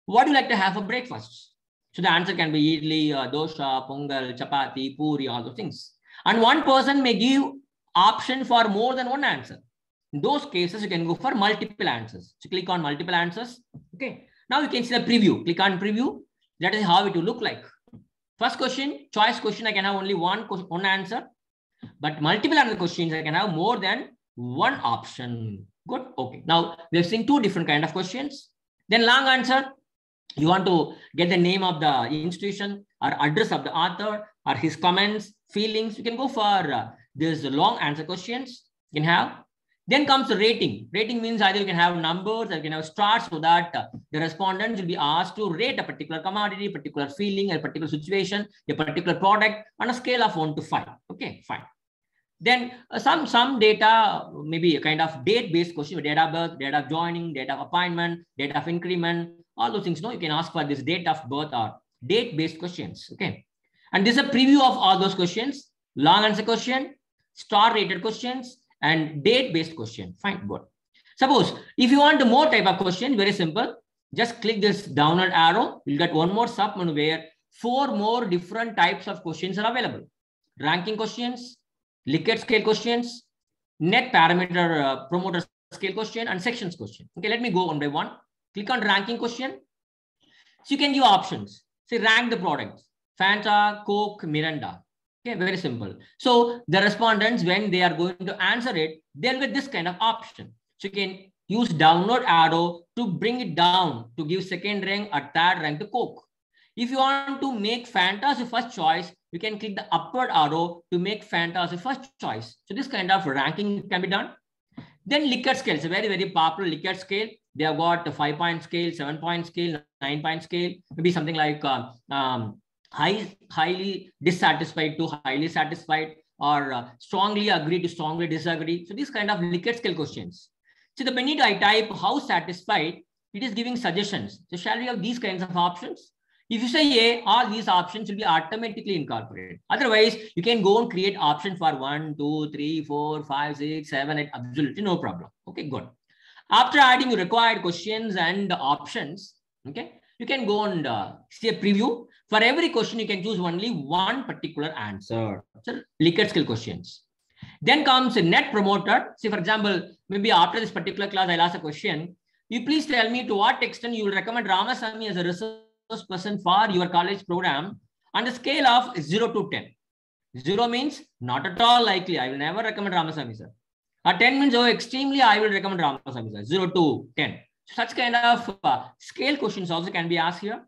what do you like to have for breakfast? So the answer can be idli, dosha, pongal, chapati, puri, all those things. And one person may give option for more than one answer. In those cases, you can go for multiple answers. So click on multiple answers. Okay. Now you can see the preview. Click on preview. That is how it will look like. First question, choice question, I can have only one answer. But multiple answer questions, I can have more than one option. Good. Okay. Now we have seen two different kind of questions. Then long answer, you want to get the name of the institution or address of the author or his comments, feelings. You can go for this long answer questions you can have. Then comes the rating. Rating means either you can have numbers or you can have stars, so that the respondents will be asked to rate a particular commodity, particular feeling, a particular situation, a particular product on a scale of 1 to 5. Okay, fine. Then some data, maybe a kind of date-based question, date of birth, date of joining, date of appointment, date of increment, all those things. No, you can ask for this date of birth or date-based questions. Okay, and this is a preview of all those questions: long answer question, star-rated questions, and date-based question. Fine, good. Suppose if you want more type of question, very simple. Just click this downward arrow. You'll get one more submenu where 4 more different types of questions are available: ranking questions, Likert scale questions, net parameter promoter scale question, and sections question. Okay, let me go one by one. Click on ranking question. So you can give options. Say rank the products: Fanta, Coke, Miranda. Okay, very simple. So the respondents, when they are going to answer it, they'll get this kind of option. So you can use downward arrow to bring it down to give second rank or third rank to Coke. If you want to make Fanta as a first choice, you can click the upward arrow to make Fanta as a first choice. So this kind of ranking can be done. Then Likert scale. It's a very, very popular Likert scale. They have got a 5-point scale, 7-point scale, 9-point scale, maybe something like highly dissatisfied to highly satisfied, or strongly agree to strongly disagree. So these kind of Likert scale questions. So the minute I type how satisfied, it is giving suggestions. So shall we have these kinds of options? If you say A, all these options will be automatically incorporated. Otherwise, you can go and create option for 1, 2, 3, 4, 5, 6, 7, 8, absolutely no problem. Okay, good. After adding required questions and options, okay, you can go and see a preview. For every question, you can choose only one particular answer. So Likert scale questions. Then comes a net promoter. See, for example, maybe after this particular class, I'll ask a question. You please tell me to what extent you will recommend Ramasamy as a research person for your college program on the scale of 0 to 10. 0 means not at all likely. I will never recommend Ramasamy, sir. 10 means, oh, extremely, I will recommend Ramasamy, sir. 0 to 10. Such kind of scale questions also can be asked here.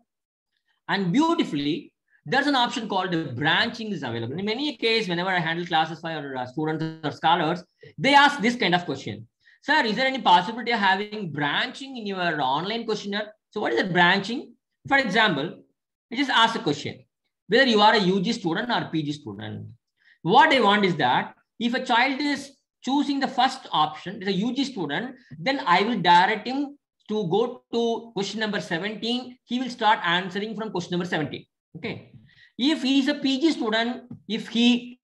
And beautifully, there's an option called branching is available. In many cases, whenever I handle classes for students or scholars, they ask this kind of question. Sir, is there any possibility of having branching in your online questionnaire? So what is the branching? For example, I just ask a question, whether you are a UG student or PG student. What I want is that if a child is choosing the first option, is a UG student, then I will direct him to go to question number 17. He will start answering from question number 17. Okay. If he is a PG student, if he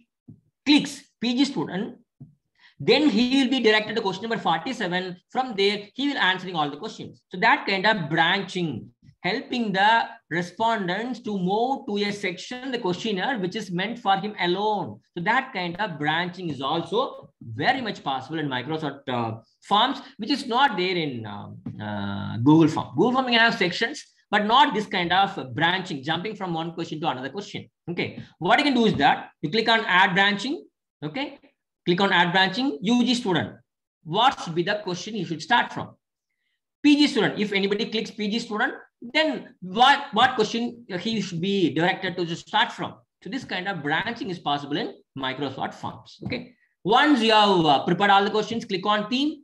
clicks PG student, then he will be directed to question number 47. From there, he will answering all the questions. So that kind of branching, helping the respondents to move to a section, the questionnaire, which is meant for him alone. So that kind of branching is also very much possible in Microsoft Forms, which is not there in Google Form. Google Form can have sections, but not this kind of branching, jumping from one question to another question. Okay. What you can do is that you click on add branching. Okay. Click on add branching, UG student. What should be the question you should start from? PG student. If anybody clicks PG student, then what question he should be directed to start from? So this kind of branching is possible in Microsoft Forms. Okay. Once you have prepared all the questions, click on theme.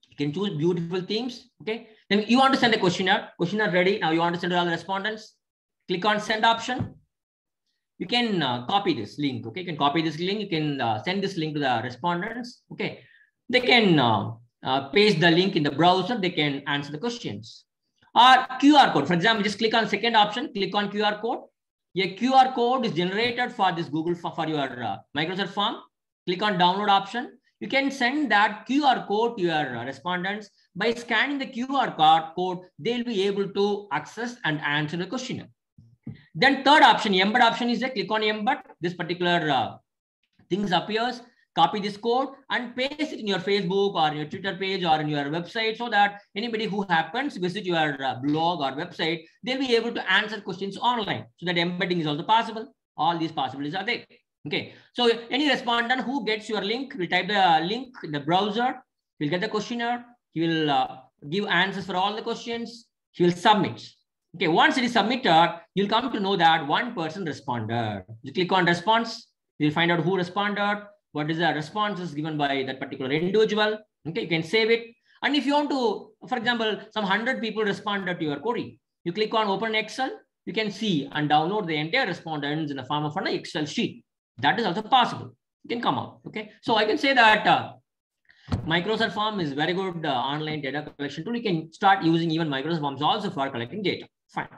You can choose beautiful themes. Okay. Then you want to send a questionnaire. Questionnaire ready. Now you want to send to all the respondents. Click on send option. You can copy this link. Okay. You can copy this link. You can send this link to the respondents. Okay. They can paste the link in the browser. They can answer the questions. Or QR code. For example, just click on the second option. Click on QR code. A QR code is generated for this Google for your Microsoft Form. Click on download option. You can send that QR code to your respondents. By scanning the QR code, they'll be able to access and answer the questionnaire. Then third option, embed option is there. Click on embed. This particular things appears. copy this code and paste it in your Facebook or your Twitter page or in your website, so that anybody who happens to visit your blog or website, they'll be able to answer questions online. So that embedding is also possible. All these possibilities are there. Okay. So any respondent who gets your link will type the link in the browser, will get the questionnaire, he will give answers for all the questions, he will submit. Okay. Once it is submitted, you'll come to know that one person responded. You click on response, you'll find out who responded, what is the responses given by that particular individual. Okay, you can save it. And if you want to, for example, some 100 people responded to your query, you click on open Excel, you can see and download the entire respondents in the form of an Excel sheet. That is also possible. You can come out. Okay, so I can say that Microsoft Form is very good online data collection tool. You can start using even Microsoft Forms also for collecting data. Fine.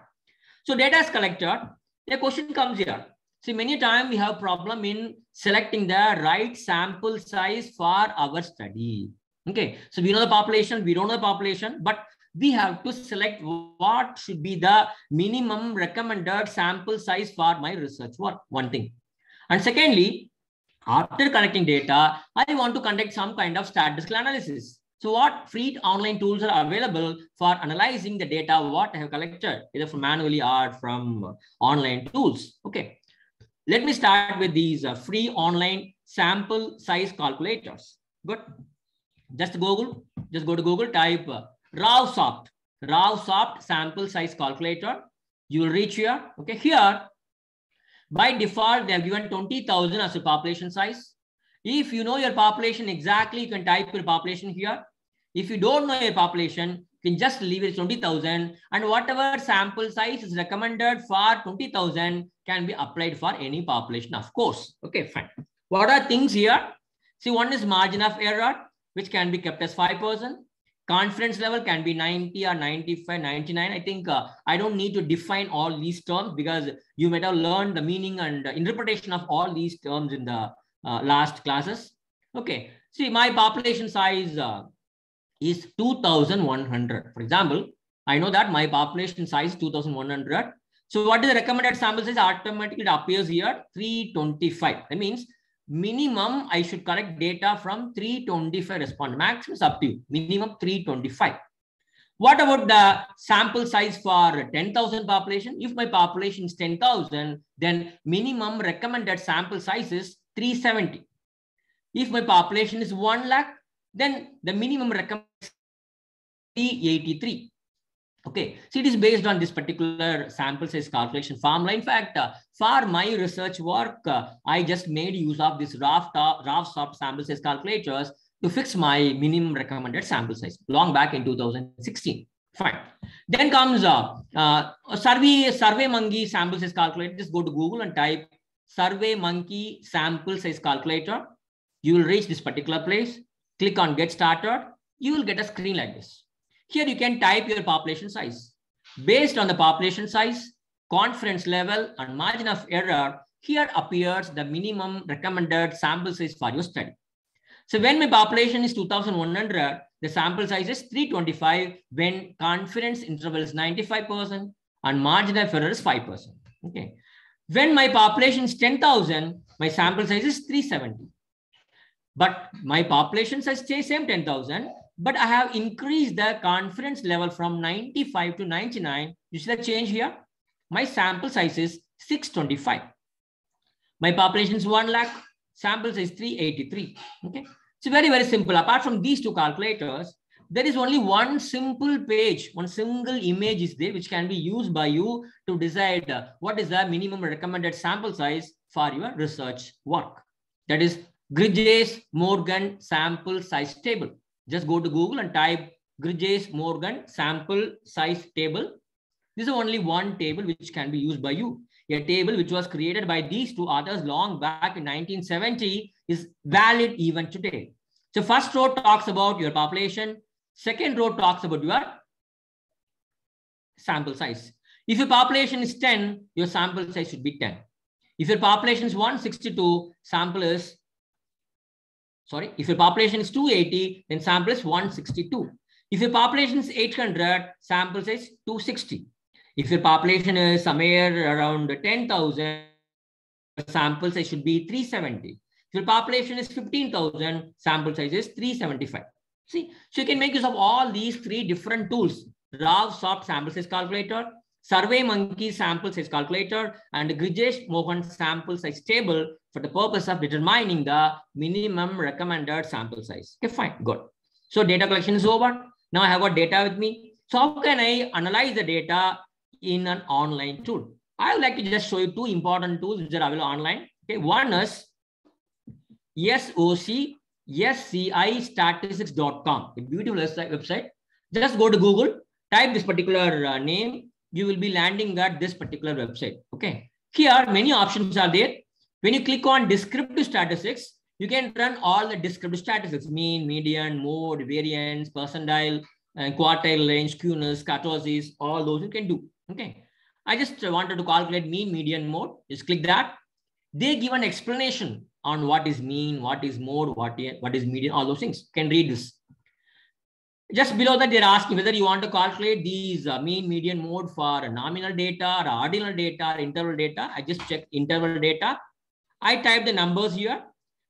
So data is collected. A question comes here. See, many times we have problem in selecting the right sample size for our study. Okay, so we know the population, we don't know the population, but we have to select what should be the minimum recommended sample size for my research work. One thing. And secondly, after collecting data, I want to conduct some kind of statistical analysis. So what free online tools are available for analyzing the data, what I have collected, either from manually or from online tools. Okay. Let me start with these free online sample size calculators. Good. Just go to Google, type RSFeed sample size calculator. You will reach here. Okay. Here, by default, they have given 20,000 as a population size. If you know your population exactly, you can type your population here. If you don't know your population, you can just leave it 20,000, and whatever sample size is recommended for 20,000 can be applied for any population, of course. Okay, fine. What are things here? See, one is margin of error, which can be kept as 5%. Confidence level can be 90 or 95, 99. I think I don't need to define all these terms because you might have learned the meaning and interpretation of all these terms in the last classes. Okay, see, my population size is 2,100. For example, I know that my population size is 2,100. So what is the recommended sample size? Automatically it appears here 325. That means minimum I should collect data from 325 respondents. Maximum is up to you. Minimum 325. What about the sample size for 10,000 population? If my population is 10,000, then minimum recommended sample size is 370. If my population is 1 lakh, then the minimum recommended is 383. Okay, so it is based on this particular sample size calculation formula. In fact, for my research work, I just made use of this RSFeed sample size calculators to fix my minimum recommended sample size long back in 2016. Fine. Then comes SurveyMonkey sample size calculator. Just go to Google and type SurveyMonkey sample size calculator. You will reach this particular place. Click on Get Started. You will get a screen like this. Here you can type your population size. Based on the population size, confidence level, and margin of error, here appears the minimum recommended sample size for your study. So when my population is 2,100, the sample size is 325 when confidence interval is 95% and margin of error is 5%. Okay. When my population is 10,000, my sample size is 370. But my population size stays same 10,000. But I have increased the confidence level from 95 to 99. You see the change here? My sample size is 625. My population is 1 lakh. Sample size 383. Okay. So very, very simple. Apart from these two calculators, there is only one simple page, one single image is there, which can be used by you to decide what is the minimum recommended sample size for your research work. That is Gridges-Morgan sample size table. Just go to Google and type Gridges-Morgan sample size table. This is only one table which can be used by you. A table which was created by these two authors long back in 1970 is valid even today. So first row talks about your population. Second row talks about your sample size. If your population is 10, your sample size should be 10. If your population is 162, if your population is 280, then sample is 162. If your population is 800, sample size 260. If your population is somewhere around 10,000, sample size should be 370. If your population is 15,000, sample size is 375. See, so you can make use of all these three different tools: Rav Soft sample size calculator, SurveyMonkey sample size calculator, and Grijesh Mohan sample size table for the purpose of determining the minimum recommended sample size. Okay, fine, good. So data collection is over. Now I have got data with me. So how can I analyze the data in an online tool? I would like to just show you two important tools which are available online. Okay, one is SCI-statistics.com, a beautiful website. Just go to Google, type this particular name. You will be landing at this particular website. Okay. Here, many options are there. When you click on descriptive statistics, you can run all the descriptive statistics: mean, median, mode, variance, percentile, quartile range, skewness, kurtosis, all those you can do. Okay. I just wanted to calculate mean, median, mode. Just click that. They give an explanation on what is mean, what is mode, what is median, all those things. You can read this. Just below that, they're asking whether you want to calculate these mean, median, mode for nominal data, or ordinal data, or interval data. I just checked interval data. I type the numbers here.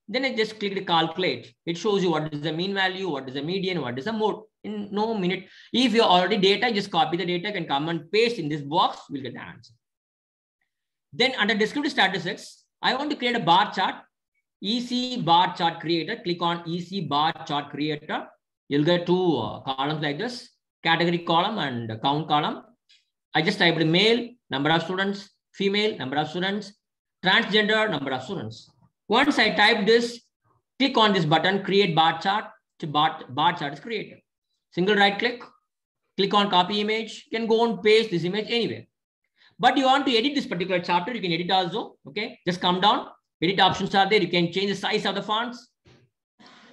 Then I just click the calculate. It shows you what is the mean value, what is the median, what is the mode. In no minute. If you're already data, just copy the data, can come and paste in this box. We'll get the answer. Then under descriptive statistics, I want to create a bar chart. EC bar chart creator. Click on EC bar chart creator. You'll get two columns like this: category column and count column. I just typed male, number of students; female, number of students; transgender, number of students. Once I type this, click on this button, create bar chart. To bar chart is created. Single right click, click on copy image. You can go and paste this image anywhere. But you want to edit this particular chapter, you can edit also. Okay, just come down. Edit options are there. You can change the size of the fonts.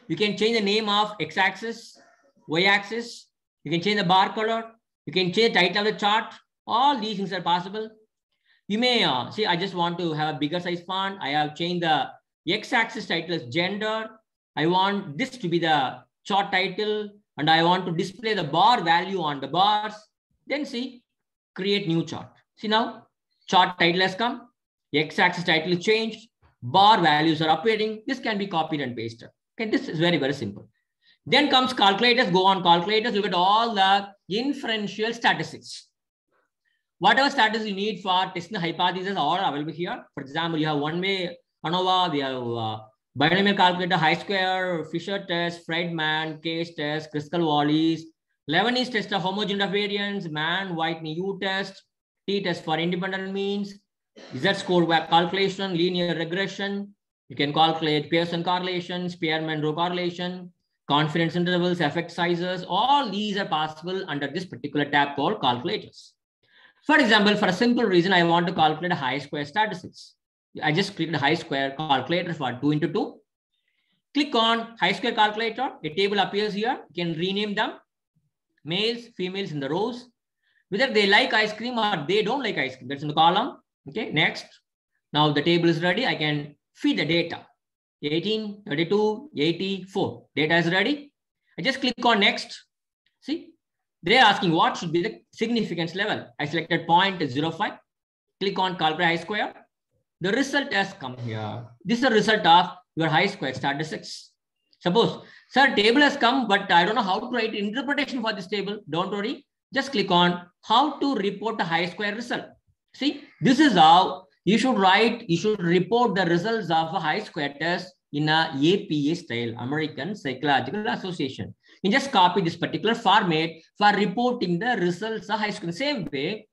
You can change the name of x-axis, y-axis. You can change the bar color. You can change the title of the chart. All these things are possible. You may see, I just want to have a bigger size font. I have changed the x-axis title as gender. I want this to be the chart title, and I want to display the bar value on the bars. Then see, create new chart. See now, chart title has come. X-axis title is changed. Bar values are appearing. This can be copied and pasted. Okay, this is very, very simple. Then comes calculators. Go on calculators. Look at all the inferential statistics. Whatever statistics you need for testing the hypothesis are available here. For example, you have one-way ANOVA, we have binomial calculator, high-square, Fisher test, Friedman, case test, Kruskal-Wallis, Lebanese test of homogeneous variance, Mann-Whitney U test, T test for independent means, Z-score calculation, linear regression. You can calculate Pearson correlation, Spearman-Rowe correlation, confidence intervals, effect sizes. All these are possible under this particular tab called calculators. For example, for a simple reason, I want to calculate a high-square statistics. I just click the high-square calculator for 2 into 2. Click on high-square calculator. A table appears here. You can rename them. Males, females in the rows. Whether they like ice cream or they don't like ice cream. That's in the column. Okay, next. Now the table is ready. I can feed the data. 18, 32, 84. Data is ready. I just click on next. See, they're asking what should be the significance level. I selected 0.05. Click on calculate high-square. The result has come here. This is the result of your high-square statistics. Suppose, sir, table has come, but I don't know how to write interpretation for this table. Don't worry. Just click on how to report a high-square result. See, this is how you should write. You should report the results of a high-square test in a APA style, American Psychological Association. You just copy this particular format for reporting the results of high-square. Same way,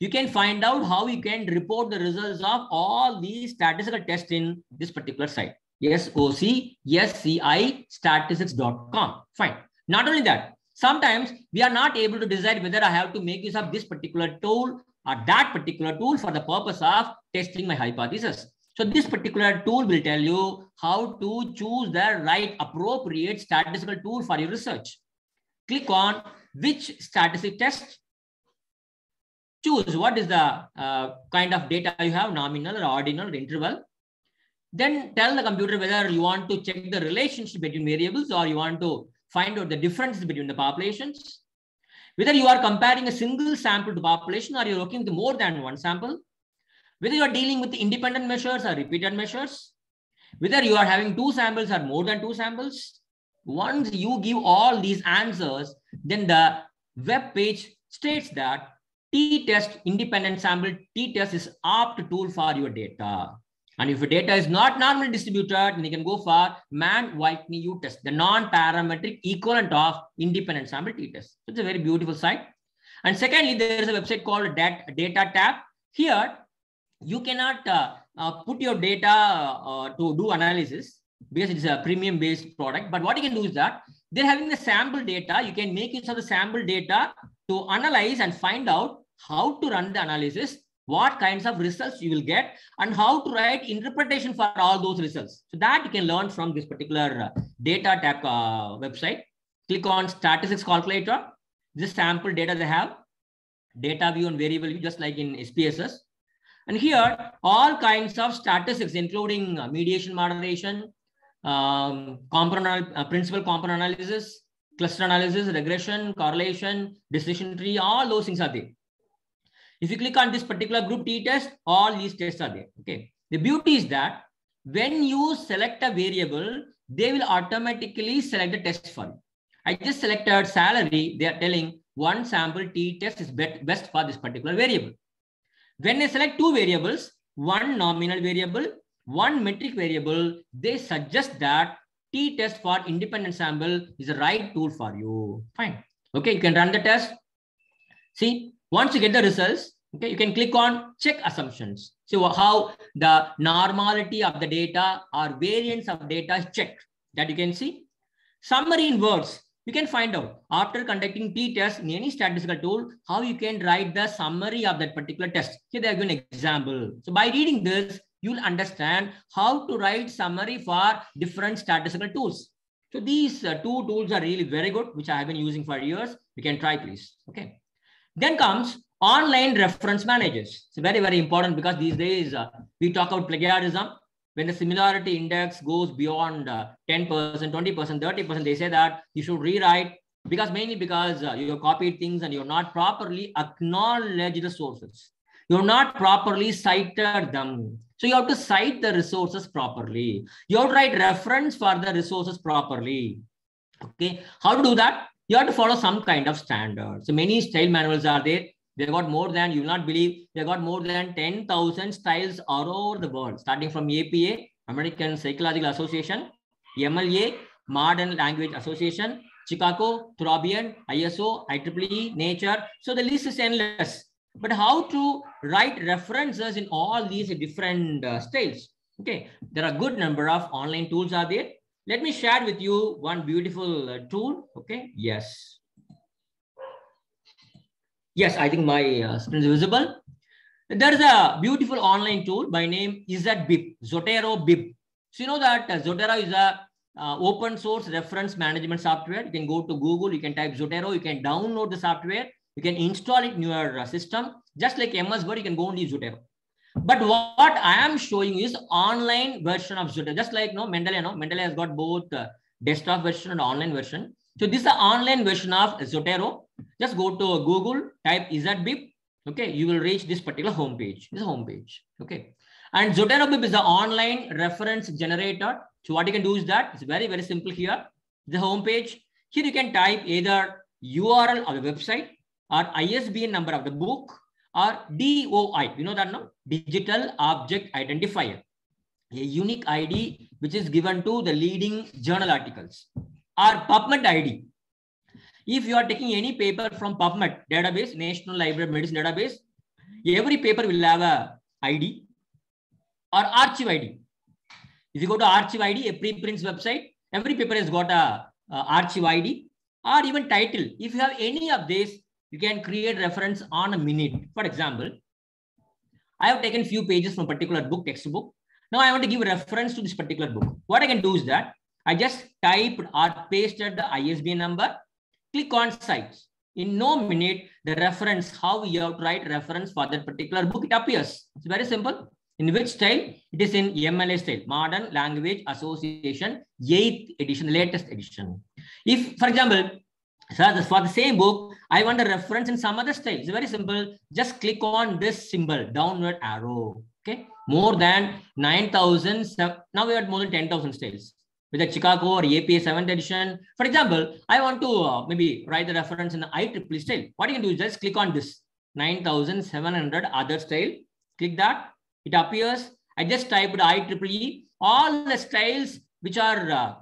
you can find out how you can report the results of all these statistical tests in this particular site. SCI statistics.com. Fine. Not only that, sometimes we are not able to decide whether I have to make use of this particular tool or that particular tool for the purpose of testing my hypothesis. So this particular tool will tell you how to choose the right appropriate statistical tool for your research. Click on which statistic test. Choose what is the kind of data you have, nominal or ordinal or interval. Then tell the computer whether you want to check the relationship between variables or you want to find out the differences between the populations. Whether you are comparing a single sample to population or you're looking at more than one sample. Whether you are dealing with independent measures or repeated measures. Whether you are having 2 samples or more than 2 samples, once you give all these answers, then the web page states that t-test independent sample t-test is apt tool for your data. And if your data is not normally distributed, then you can go for Mann-Whitney U-test, the non-parametric equivalent of independent sample t-test. So it's a very beautiful site. And secondly, there is a website called Data Tab. Here, you cannot put your data to do analysis because it's a premium based product. But what you can do is that they're having the sample data. You can make use of the sample data to analyze and find out how to run the analysis, what kinds of results you will get, and how to write interpretation for all those results. So that you can learn from this particular Data Tab website. Click on statistics calculator. This sample data they have, data view and variable view, just like in SPSS. And here, all kinds of statistics, including mediation moderation, principal component analysis, cluster analysis, regression, correlation, decision tree, all those things are there. If you click on this particular group t-test, all these tests are there. Okay. The beauty is that when you select a variable, they will automatically select the test for you. I just selected salary. They are telling one sample t-test is best for this particular variable. When I select 2 variables, one nominal variable, one metric variable, they suggest that t-test for independent sample is the right tool for you. Fine. Okay, you can run the test. See, once you get the results, okay, you can click on check assumptions. So how the normality of the data or variance of data is checked. That you can see. Summary in words. You can find out after conducting t-test in any statistical tool, how you can write the summary of that particular test. Here they have given an example. So by reading this, you'll understand how to write summary for different statistical tools. So these 2 tools are really very good, which I have been using for years. You can try, please. Okay. Then comes online reference managers. It's very, very important because these days we talk about plagiarism. When the similarity index goes beyond 10%, 20%, 30%, they say that you should rewrite mainly because you have copied things and you're not properly acknowledged the sources. You're not properly cited them. So you have to cite the resources properly. You have to write reference for the resources properly. Okay. How to do that? You have to follow some kind of standard. So many style manuals are there. They got more than, you will not believe, they got more than 10,000 styles all over the world, starting from APA, American Psychological Association, MLA, Modern Language Association, Chicago, Throbian, ISO, IEEE, Nature. So the list is endless. But how to write references in all these different styles? Okay, there are a good number of online tools are there. Let me share with you one beautiful tool. Okay, yes. Yes, I think my screen is visible. There is a beautiful online tool by name ZBib, Zotero Bib. So you know that Zotero is a open source reference management software. You can go to Google, you can type Zotero, you can download the software, you can install it in your system. Just like MS Word, you can go and use Zotero. But what I am showing is online version of Zotero. Just like Mendeley, Mendeley has got both desktop version and online version. So this is the online version of Zotero. Just go to Google, type ZBib. Okay, you will reach this particular homepage. This is a homepage. Okay, and Zotero Bib is the online reference generator. So what you can do is that it's very, very simple here. The homepage. Here you can type either URL of the website or ISBN number of the book or DOI. You know that no? Digital Object Identifier. A unique ID which is given to the leading journal articles. Or PubMed ID. If you are taking any paper from PubMed database, National Library of Medicine database, every paper will have a ID or archive ID. If you go to archive ID, a preprints website, every paper has got a archive ID or even title. If you have any of this, you can create reference on a minute. For example, I have taken few pages from a particular book, textbook. Now I want to give a reference to this particular book. What I can do is that I just typed or pasted the ISBN number, click on sites. In no minute, the reference, how you have to write reference for that particular book, it appears. It's very simple. In which style? It is in MLA style, Modern Language Association, 8th edition, latest edition. If, for example, for the same book, I want a reference in some other style. It's very simple. Just click on this symbol, downward arrow. Okay, more than 9,000. Now we have more than 10,000 styles with the Chicago or APA 7th edition. For example, I want to maybe write the reference in the IEEE style. What you can do is just click on this 9,700 other style. Click that. It appears. I just typed IEEE. All the styles which are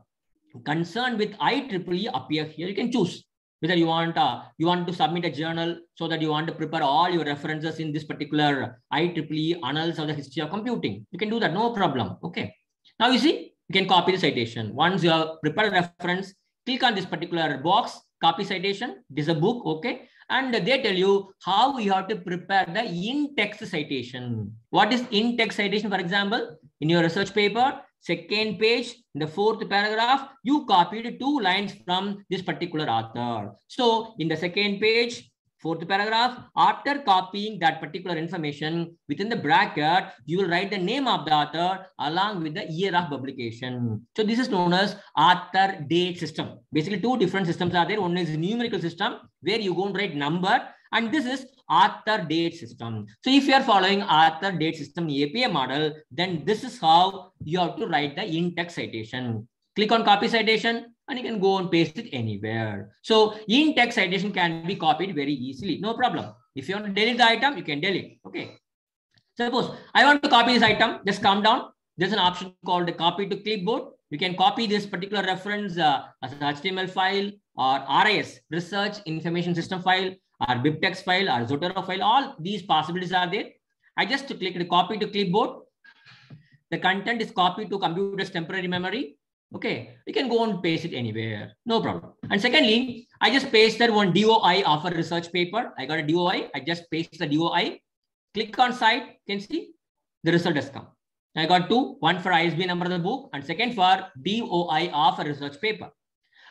concerned with IEEE appear here. You can choose whether you want to submit a journal so that you want to prepare all your references in this particular IEEE annals of the history of computing. You can do that, no problem. Okay. Now you see, you can copy the citation. Once you have prepared a reference, click on this particular box, copy citation. This is a book, okay. And they tell you how you have to prepare the in-text citation. What is in-text citation? For example, in your research paper, second page, in the 4th paragraph, you copied 2 lines from this particular author. So in the second page, 4th paragraph, after copying that particular information within the bracket, you will write the name of the author along with the year of publication. So this is known as author date system. Basically, 2 different systems are there. One is numerical system where you go and write number, and this is author date system. So if you are following author date system APA model, then this is how you have to write the in-text citation. Click on copy citation and you can go and paste it anywhere. So in-text citation can be copied very easily, no problem. If you want to delete the item, you can delete. Okay. Suppose I want to copy this item, just come down. There's an option called the copy to clipboard. You can copy this particular reference as an HTML file or RIS, Research Information System file, or BibTeX file or Zotero file. All these possibilities are there. I just click the copy to clipboard. The content is copied to computer's temporary memory. Okay, you can go and paste it anywhere, no problem. And secondly, I just pasted one DOI of a research paper. I got a DOI. I just paste the DOI. Click on site. You can see the result has come. I got 2, one for ISBN number of the book and second for DOI of a research paper.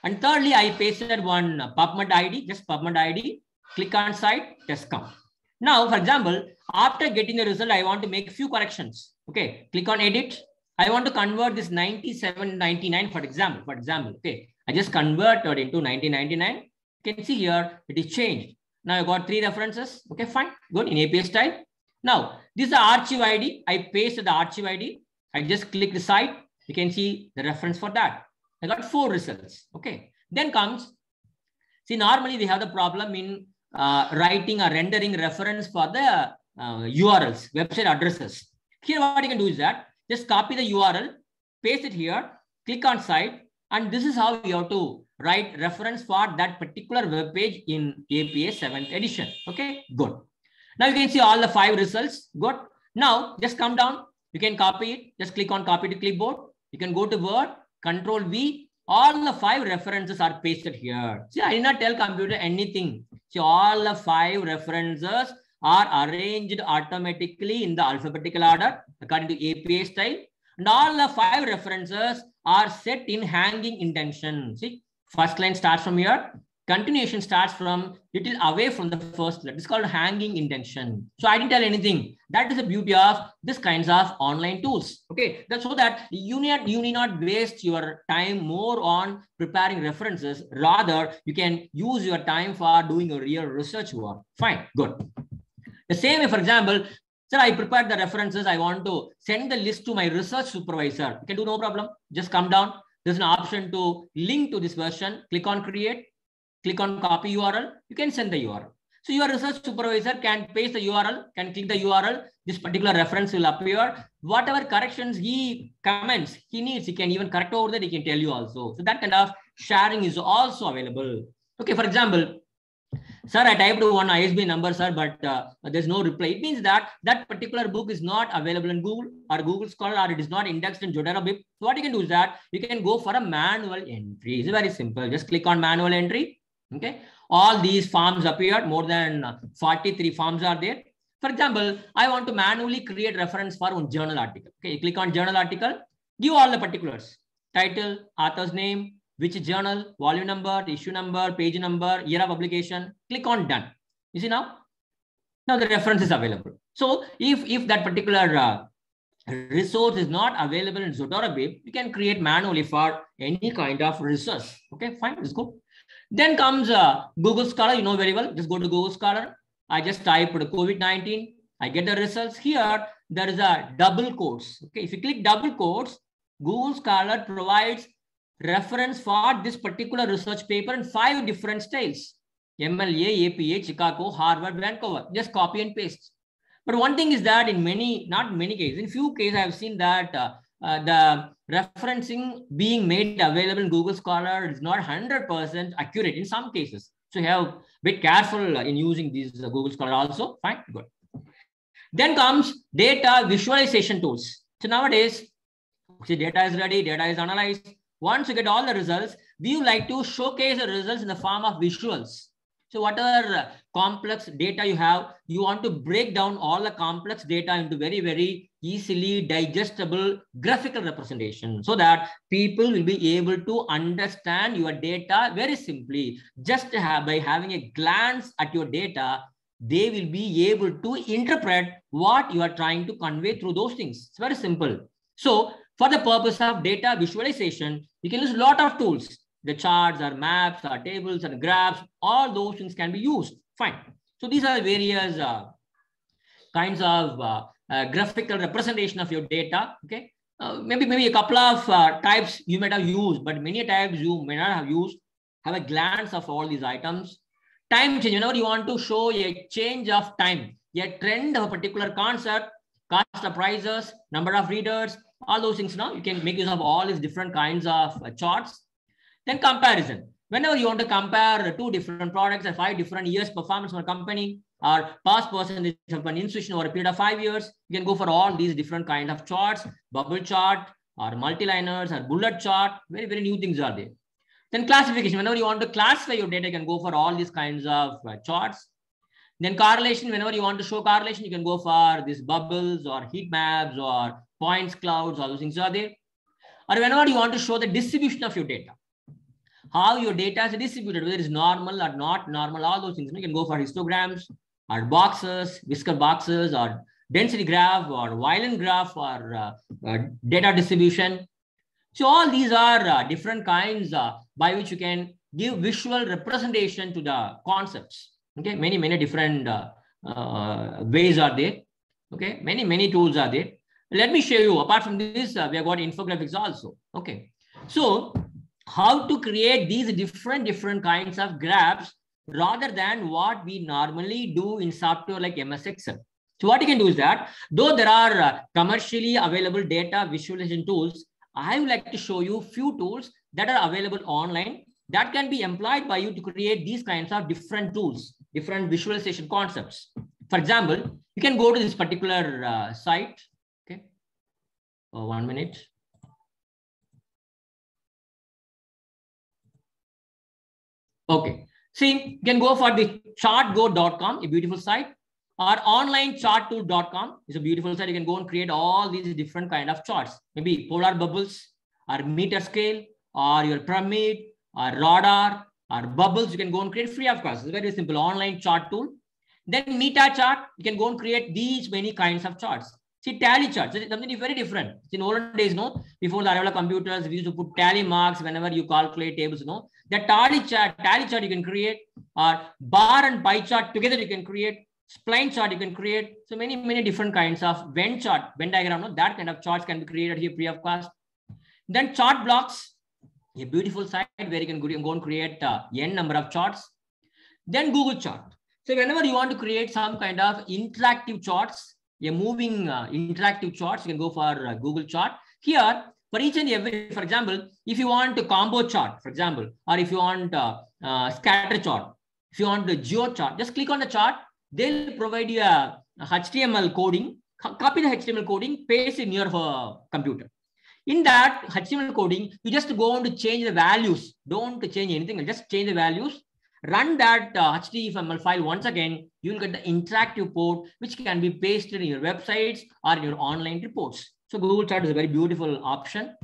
And thirdly, I pasted one PubMed ID, just PubMed ID. Click on site, just come. Now, for example, after getting the result, I want to make a few corrections. Okay, click on edit. I want to convert this 9799 for example, okay. I just converted into 1999. You can see here, it is changed. Now I got 3 references. Okay, fine, good, in APA style. Now, this is the archive ID. I pasted the archive ID. I just click the site. You can see the reference for that. I got 4 results. Okay, then comes, see, normally we have the problem in writing or rendering reference for the URLs, website addresses. Here, what you can do is that just copy the URL, paste it here, click on site, and this is how you have to write reference for that particular web page in APA 7th edition. Okay, good. Now you can see all the 5 results. Good. Now just come down. You can copy it. Just click on copy to clipboard. You can go to Word, Control V. All the 5 references are pasted here. See, I did not tell computer anything. See, all the 5 references are arranged automatically in the alphabetical order according to APA style. And all the 5 references are set in hanging indentation. See, first line starts from here. Continuation starts from little away from the first letter. It's called hanging indentation. So I didn't tell anything. That is the beauty of this kinds of online tools. Okay, that's so that you need not waste your time more on preparing references. Rather, you can use your time for doing your real research work. Fine, good. The same way, for example, sir, I prepared the references. I want to send the list to my research supervisor. You can do no problem. Just come down. There's an option to link to this version. Click on create. Click on copy URL. You can send the URL. So your research supervisor can paste the URL, can click the URL. This particular reference will appear. Whatever corrections he comments, he needs, he can even correct over that. He can tell you also. So that kind of sharing is also available. Okay, for example, sir, I typed one ISBN number, sir, but there's no reply. It means that that particular book is not available in Google or Google Scholar, or it is not indexed in Zotero Bib. So what you can do is that you can go for a manual entry. It's very simple. Just click on manual entry. Okay, all these forms appeared. More than 43 forms are there. For example, I want to manually create reference for one journal article. Okay, you click on journal article, give all the particulars: title, author's name, which journal, volume number, issue number, page number, year of publication. Click on done. You see now the reference is available. So if that particular resource is not available in Zotero Bib, you can create manually for any kind of resource. Okay, fine, let's go. Then comes Google Scholar. You know very well. Just go to Google Scholar. I just typed COVID-19. I get the results. Here, there is a double quotes. Okay, if you click double quotes, Google Scholar provides reference for this particular research paper in 5 different styles. MLA, APA, Chicago, Harvard, Vancouver. Just copy and paste. But one thing is that in many, not many cases, in few cases, I have seen that the referencing being made available in Google Scholar is not 100% accurate in some cases. So you have to be careful in using these Google Scholar also. Fine, good. Then comes data visualization tools. So nowadays, see, data is ready, data is analyzed. Once you get all the results, we would like to showcase the results in the form of visuals. So whatever complex data you have, you want to break down all the complex data into very, very easily digestible graphical representation so that people will be able to understand your data very simply. Just by having a glance at your data, they will be able to interpret what you are trying to convey through those things. It's very simple. So for the purpose of data visualization, you can use a lot of tools. The charts or maps or tables and graphs, all those things can be used. Fine. So these are various kinds of graphical representation of your data. Okay. Maybe a couple of types you might have used, but many types you may not have used. Have a glance of all these items. Time change. Whenever you want to show a change of time, a trend of a particular concept, cost of prices, number of readers, all those things. Now you can make use of all these different kinds of charts. Then comparison. Whenever you want to compare 2 different products and 5 different years performance of a company or past percentage of an institution over a period of 5 years, you can go for all these different kinds of charts, bubble chart or multi-liners or bullet chart. Very, very new things are there. Then classification. Whenever you want to classify your data, you can go for all these kinds of charts. Then correlation. Whenever you want to show correlation, you can go for these bubbles or heat maps or points clouds. All those things are there. Or whenever you want to show the distribution of your data, how your data is distributed, whether it's normal or not normal, all those things. You can go for histograms or boxes, whisker boxes or density graph or violin graph or data distribution. So all these are different kinds by which you can give visual representation to the concepts. Okay, many different ways are there. Okay, many tools are there. Let me show you. Apart from this, we have got infographics also. Okay, so how to create these different kinds of graphs rather than what we normally do in software like MS Excel. So what you can do is that though there are commercially available data visualization tools, I would like to show you few tools that are available online that can be employed by you to create these kinds of different tools, different visualization concepts. For example, you can go to this particular site. Okay, 1 minute. Okay, see, you can go for the chartgo.com, a beautiful site, or onlinecharttool.com is a beautiful site. You can go and create all these different kind of charts, maybe polar bubbles or meter scale or your pyramid or radar or bubbles. You can go and create free of cost. It's very simple online chart tool. Then meta chart, you can go and create these many kinds of charts. See, tally charts, something very different. In olden days, no, before the arrival of computers, we used to put tally marks whenever you calculate tables, no. The tally chart you can create, or bar and pie chart together you can create, spline chart you can create. So many different kinds of Venn chart, Venn diagram, no, that kind of charts can be created here free of cost. Then chart blocks, a beautiful site where you can go and create n number of charts. Then Google chart. So whenever you want to create some kind of interactive charts, a moving interactive charts, you can go for Google chart. Here, for each and every, for example, if you want a combo chart, for example, or if you want scatter chart, if you want the geo chart, just click on the chart. They'll provide you a HTML coding. Copy the HTML coding, paste it in your computer. In that HTML coding, you just go on to change the values. Don't change anything, just change the values. Run that HTML file once again, you'll get the interactive code, which can be pasted in your websites or in your online reports. So Google Chart is a very beautiful option.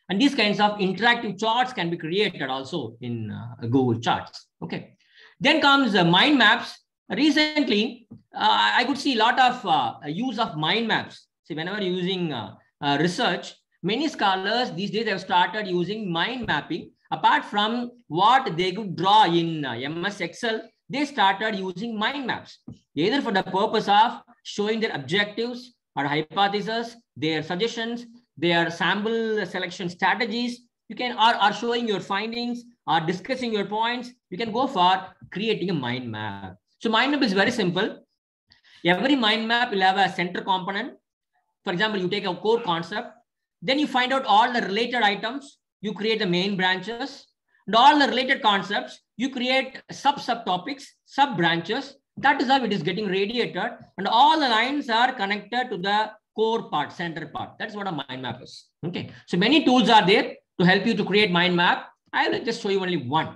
And these kinds of interactive charts can be created also in Google Charts. Okay. Then comes mind maps. Recently, I could see a lot of use of mind maps. See, whenever you're using research, many scholars these days have started using mind mapping. Apart from what they could draw in MS Excel, they started using mind maps, either for the purpose of showing their objectives or hypotheses, their suggestions, their sample selection strategies. You can are showing your findings, are discussing your points. You can go for creating a mind map. So mind map is very simple. Every mind map will have a center component. For example, you take a core concept, then you find out all the related items. You create the main branches, and all the related concepts. You create subtopics, sub branches. That is how it is getting radiated, and all the lines are connected to the core part, center part. That's what a mind map is. Okay. So many tools are there to help you to create mind map. I will just show you only one.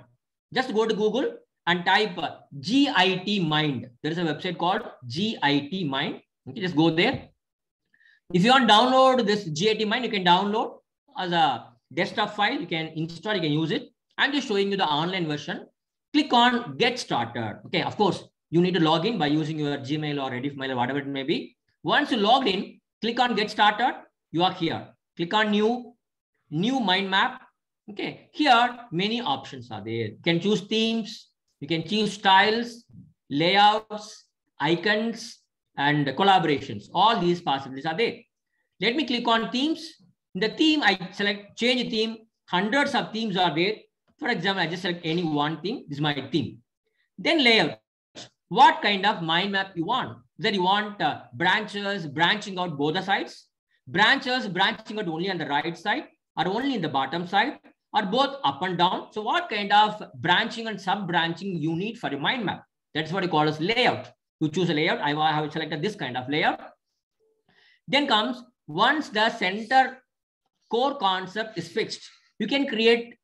Just go to Google and type GIT Mind. There is a website called GIT Mind. Okay, just go there. If you want to download this GIT Mind, you can download as a desktop file. You can install, you can use it. I'm just showing you the online version. Click on Get Started. Okay, of course, you need to log in by using your Gmail or Rediff mail or whatever it may be. Once you logged in, click on Get Started. You are here. Click on New Mind Map. Okay, here many options are there. You can choose themes. You can choose styles, layouts, icons, and collaborations. All these possibilities are there. Let me click on themes. In the theme, I select change theme. Hundreds of themes are there. For example, I just select any one theme. This is my theme. Then layout. What kind of mind map you want? That you want branches branching out both the sides, branches branching out only on the right side, or only in the bottom side, or both up and down. So what kind of branching and sub branching you need for your mind map? That's what you call as layout. You choose a layout. I have selected this kind of layout. Then comes, once the center core concept is fixed, you can create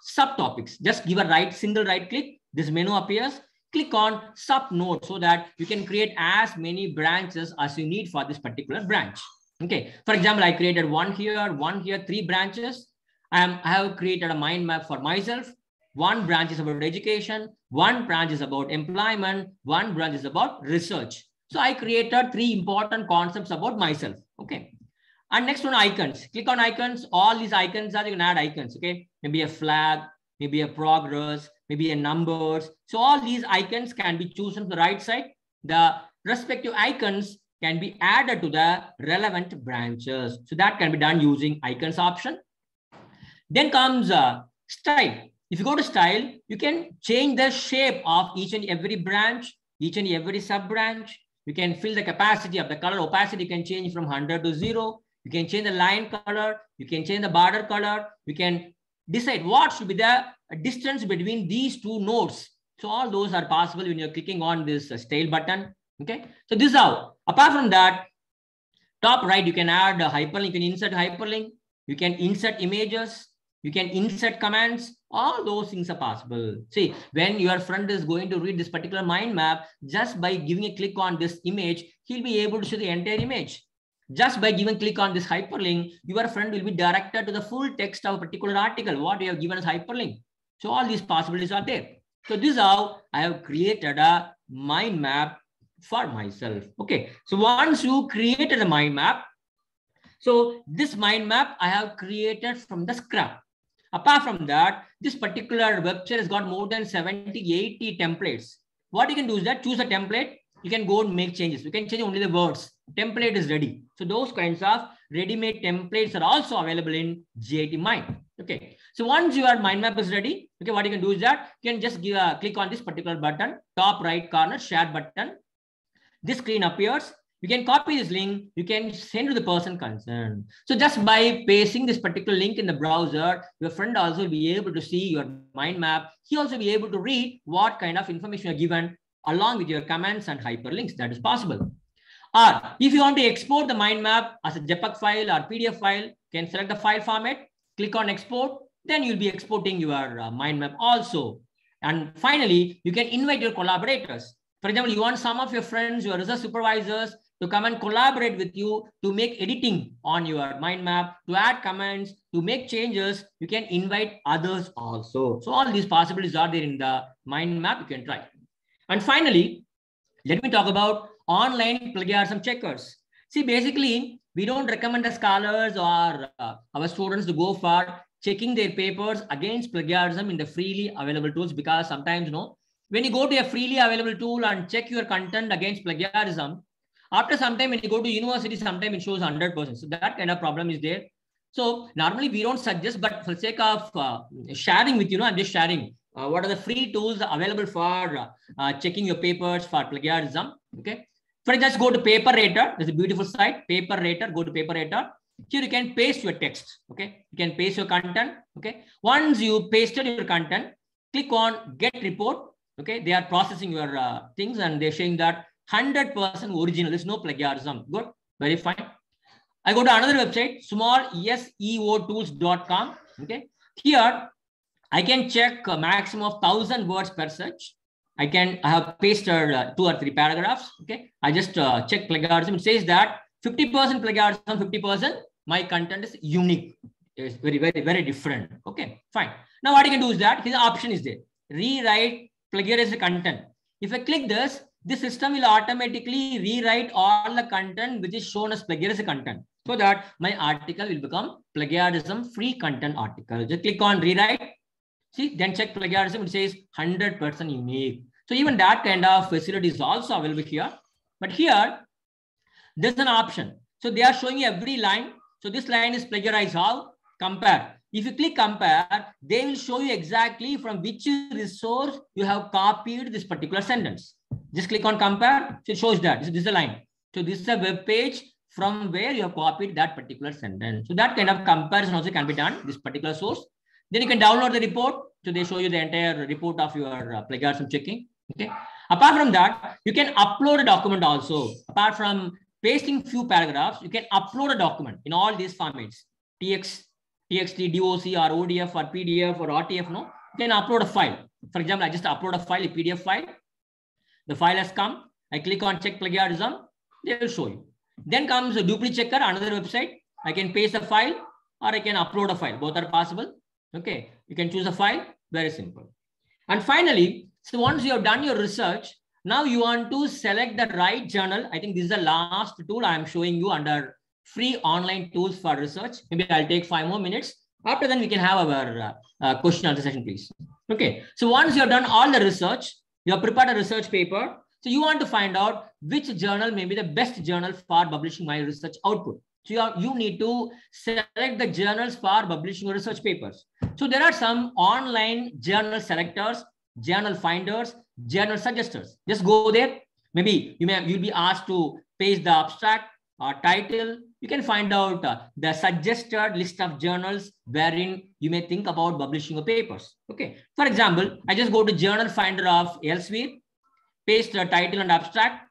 subtopics. Just give a single right click. This menu appears. Click on sub node so that you can create as many branches as you need for this particular branch. Okay. For example, I created one here, 3 branches. I have created a mind map for myself. One branch is about education. One branch is about employment. One branch is about research. So I created 3 important concepts about myself. Okay. And next one, icons. Click on icons. All these icons are, you can add icons. Okay. Maybe a flag, maybe a progress, maybe a numbers. So all these icons can be chosen to the right side. The respective icons can be added to the relevant branches. So that can be done using icons option. Then comes style. If you go to style, you can change the shape of each and every branch, each and every sub branch. You can fill the capacity of the color opacity. You can change from 100 to 0. You can change the line color. You can change the border color. You can decide what should be the distance between these 2 nodes. So all those are possible when you're clicking on this style button. Okay. So this is how. Apart from that, top right, you can add a hyperlink. You can insert hyperlink. You can insert images. You can insert commands. All those things are possible. See, when your friend is going to read this particular mind map, just by giving a click on this image, he'll be able to see the entire image. Just by giving a click on this hyperlink, your friend will be directed to the full text of a particular article, what you have given as hyperlink. So all these possibilities are there. So this is how I have created a mind map for myself. Okay. So once you created a mind map, so this mind map I have created from the scratch. Apart from that, this particular website has got more than 70, 80 templates. What you can do is that choose a template. You can go and make changes. You can change only the words. Template is ready. So those kinds of ready-made templates are also available in GIT Mind. Okay. So once your mind map is ready, okay, what you can do is that you can just click on this particular button, top right corner, share button. This screen appears. You can copy this link. You can send to the person concerned. So just by pasting this particular link in the browser, your friend also will be able to see your mind map. He also be able to read what kind of information you're given along with your comments and hyperlinks. That is possible. Or if you want to export the mind map as a JPEG file or PDF file, you can select the file format, click on export, then you'll be exporting your mind map also. And finally, you can invite your collaborators. For example, you want some of your friends, your research supervisors to come and collaborate with you to make editing on your mind map, to add comments, to make changes. You can invite others also. So all these possibilities are there in the mind map. You can try. And finally, let me talk about online plagiarism checkers. See, basically, we don't recommend the scholars or our students to go for checking their papers against plagiarism in the freely available tools, because sometimes, when you go to a freely available tool and check your content against plagiarism, After some time, when you go to university, sometimes it shows 100%. So that kind of problem is there. So normally we don't suggest, but for the sake of sharing with you, I'm just sharing what are the free tools available for checking your papers for plagiarism. Okay. For just go to Paperator. There's a beautiful site, Paperator. Go to Paperator. Here you can paste your text. Okay. You can paste your content. Okay. Once you pasted your content, click on Get Report. Okay. They are processing your things and they're showing that 100% original. There's no plagiarism. Good. Very fine. I go to another website, smallseotools.com. Okay. Here I can check a maximum of 1,000 words per search. I have pasted 2 or 3 paragraphs. Okay. I just check plagiarism. It says that 50% plagiarism, 50%, my content is unique. It's very, very, very different. Okay, fine. Now what you can do is that his option is there. Rewrite plagiarized content. If I click this, the system will automatically rewrite all the content which is shown as plagiarized content, so that my article will become plagiarism-free content article. Just click on rewrite. See, then check plagiarism. It says 100% unique. So even that kind of facility is also available here. But here, there's an option. So they are showing you every line. So this line is plagiarized. How? Compare. If you click compare, they will show you exactly from which resource you have copied this particular sentence. Just click on compare. So it shows that this is the line. So this is a web page from where you have copied that particular sentence. So that kind of comparison also can be done, this particular source. Then you can download the report. So they show you the entire report of your plagiarism checking. Okay. Apart from that, you can upload a document also. Apart from pasting few paragraphs, you can upload a document in all these formats. TXT, DOC, or ODF, or PDF, or RTF. No, you can upload a file. For example, I just upload a file, a PDF file. The file has come. I click on check plagiarism. They will show you. Then comes a duplicate checker, another website. I can paste a file or I can upload a file. Both are possible. Okay, you can choose a file. Very simple. And finally, so once you have done your research, now you want to select the right journal. I think this is the last tool I am showing you under free online tools for research. Maybe I'll take 5 more minutes. After then, we can have our question answer session, please. Okay, so once you have done all the research, you have prepared a research paper. So you want to find out which journal may be the best journal for publishing my research output. So you need to select the journals for publishing your research papers. So there are some online journal selectors, journal finders, journal suggesters. Just go there. Maybe you'll be asked to paste the abstract or title. You can find out the suggested list of journals wherein you may think about publishing your papers. Okay. For example, I just go to journal finder of Elsewhere, paste the title and abstract.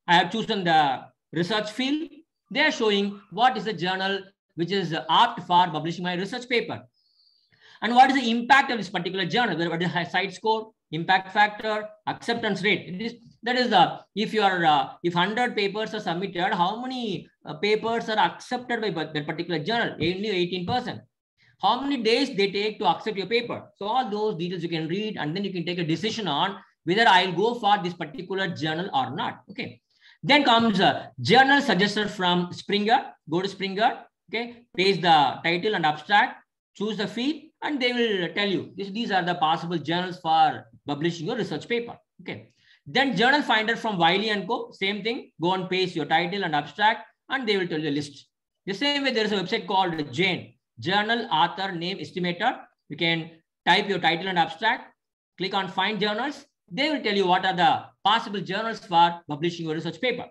I have chosen the research field. They are showing what is the journal which is apt for publishing my research paper. And what is the impact of this particular journal? What is the site score, impact factor, acceptance rate? That is if 100 papers are submitted, how many papers are accepted by that particular journal? Only 18%. How many days they take to accept your paper? So all those details you can read, and then you can take a decision on whether I'll go for this particular journal or not. Okay. Then comes a journal suggested from Springer. Go to Springer. Okay. Paste the title and abstract. Choose the field, and they will tell you these are the possible journals for publishing your research paper. Okay. Then journal finder from Wiley & Co. Same thing. Go and paste your title and abstract, and they will tell you the list. The same way, there is a website called Jane, Journal Author Name Estimator. You can type your title and abstract, click on Find Journals. They will tell you what are the possible journals for publishing your research paper.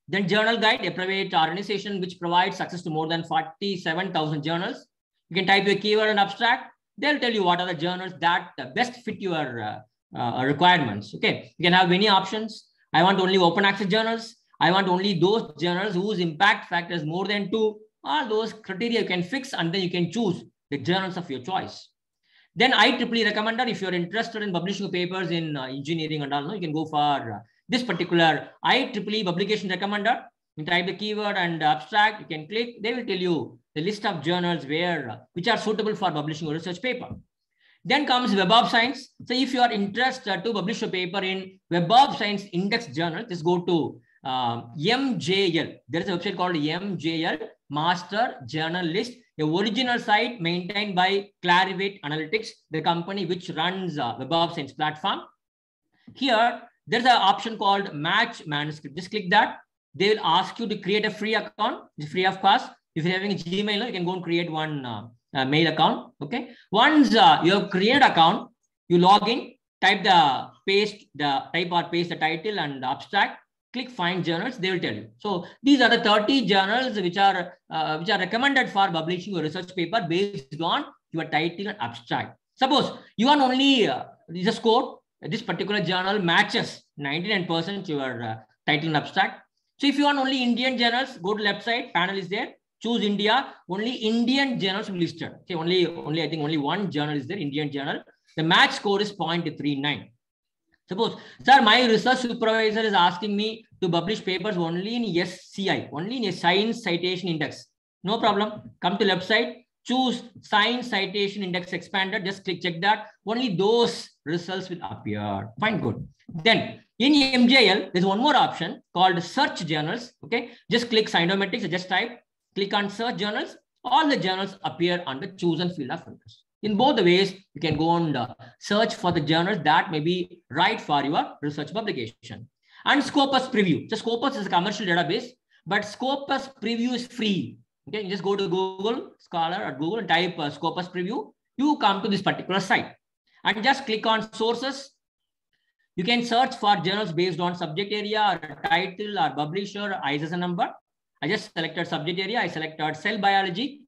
Then Journal Guide, a private organization which provides access to more than 47,000 journals. You can type your keyword and abstract. They'll tell you what are the journals that best fit your requirements. Okay, you can have many options. I want only open access journals. I want only those journals whose impact factor is more than 2. All those criteria you can fix, and then you can choose the journals of your choice. Then IEEE recommender, if you're interested in publishing papers in engineering and all, you can go for this particular IEEE publication recommender. You type the keyword and abstract, you can click, they will tell you the list of journals which are suitable for publishing a research paper. Then comes Web of Science. So if you are interested to publish a paper in Web of Science Index Journal, just go to MJL. There is a website called MJL, Master Journal List, a original site maintained by Clarivate Analytics, the company which runs Web of Science platform. Here, there's an option called Match Manuscript. Just click that. They will ask you to create a free account. It's free of cost. If you're having a Gmail, you can go and create one mail account. Okay. Once you have created an account, you log in, type the paste the title and the abstract. Click find journals. They will tell you. So these are the 30 journals which are recommended for publishing your research paper based on your title and abstract. Suppose you want only just score. This particular journal matches 99% your title and abstract. So if you want only Indian journals, go to left side, panel is there. Choose India. Only Indian journals will be listed. Okay, I think only one journal is there, Indian journal. The match score is 0.39. Suppose, sir, my research supervisor is asking me to publish papers only in SCI, only in a Science Citation Index. No problem. Come to left side, choose Science Citation Index Expanded. Just check that. Only those results will appear. Fine, good. Then in MJL, there's one more option called Search Journals. Okay, just click Cyanometrics, just type, click on Search Journals. All the journals appear on the chosen field of interest. In both the ways, you can go and search for the journals that may be right for your research publication. And Scopus Preview. So Scopus is a commercial database, but Scopus Preview is free. Okay, you just go to Google Scholar or Google and type Scopus Preview. You come to this particular site and just click on sources. You can search for journals based on subject area or title or publisher or ISSN number. I just selected subject area. I selected cell biology.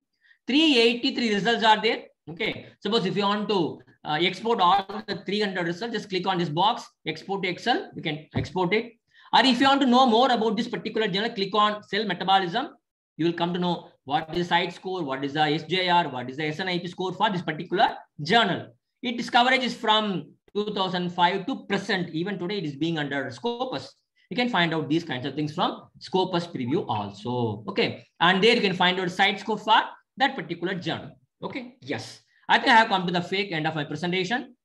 383 results are there. Okay. Suppose if you want to export all the 300 results, just click on this box, export to Excel. You can export it. Or if you want to know more about this particular journal, click on cell metabolism. You will come to know what is the site score, what is the SJR, what is the SNIP score for this particular journal. Its coverage is from 2005 to present. Even today, it is being under Scopus. You can find out these kinds of things from Scopus Preview also. Okay. And there you can find out site score for that particular journal. Okay. Yes. I think I have come to the fake end of my presentation.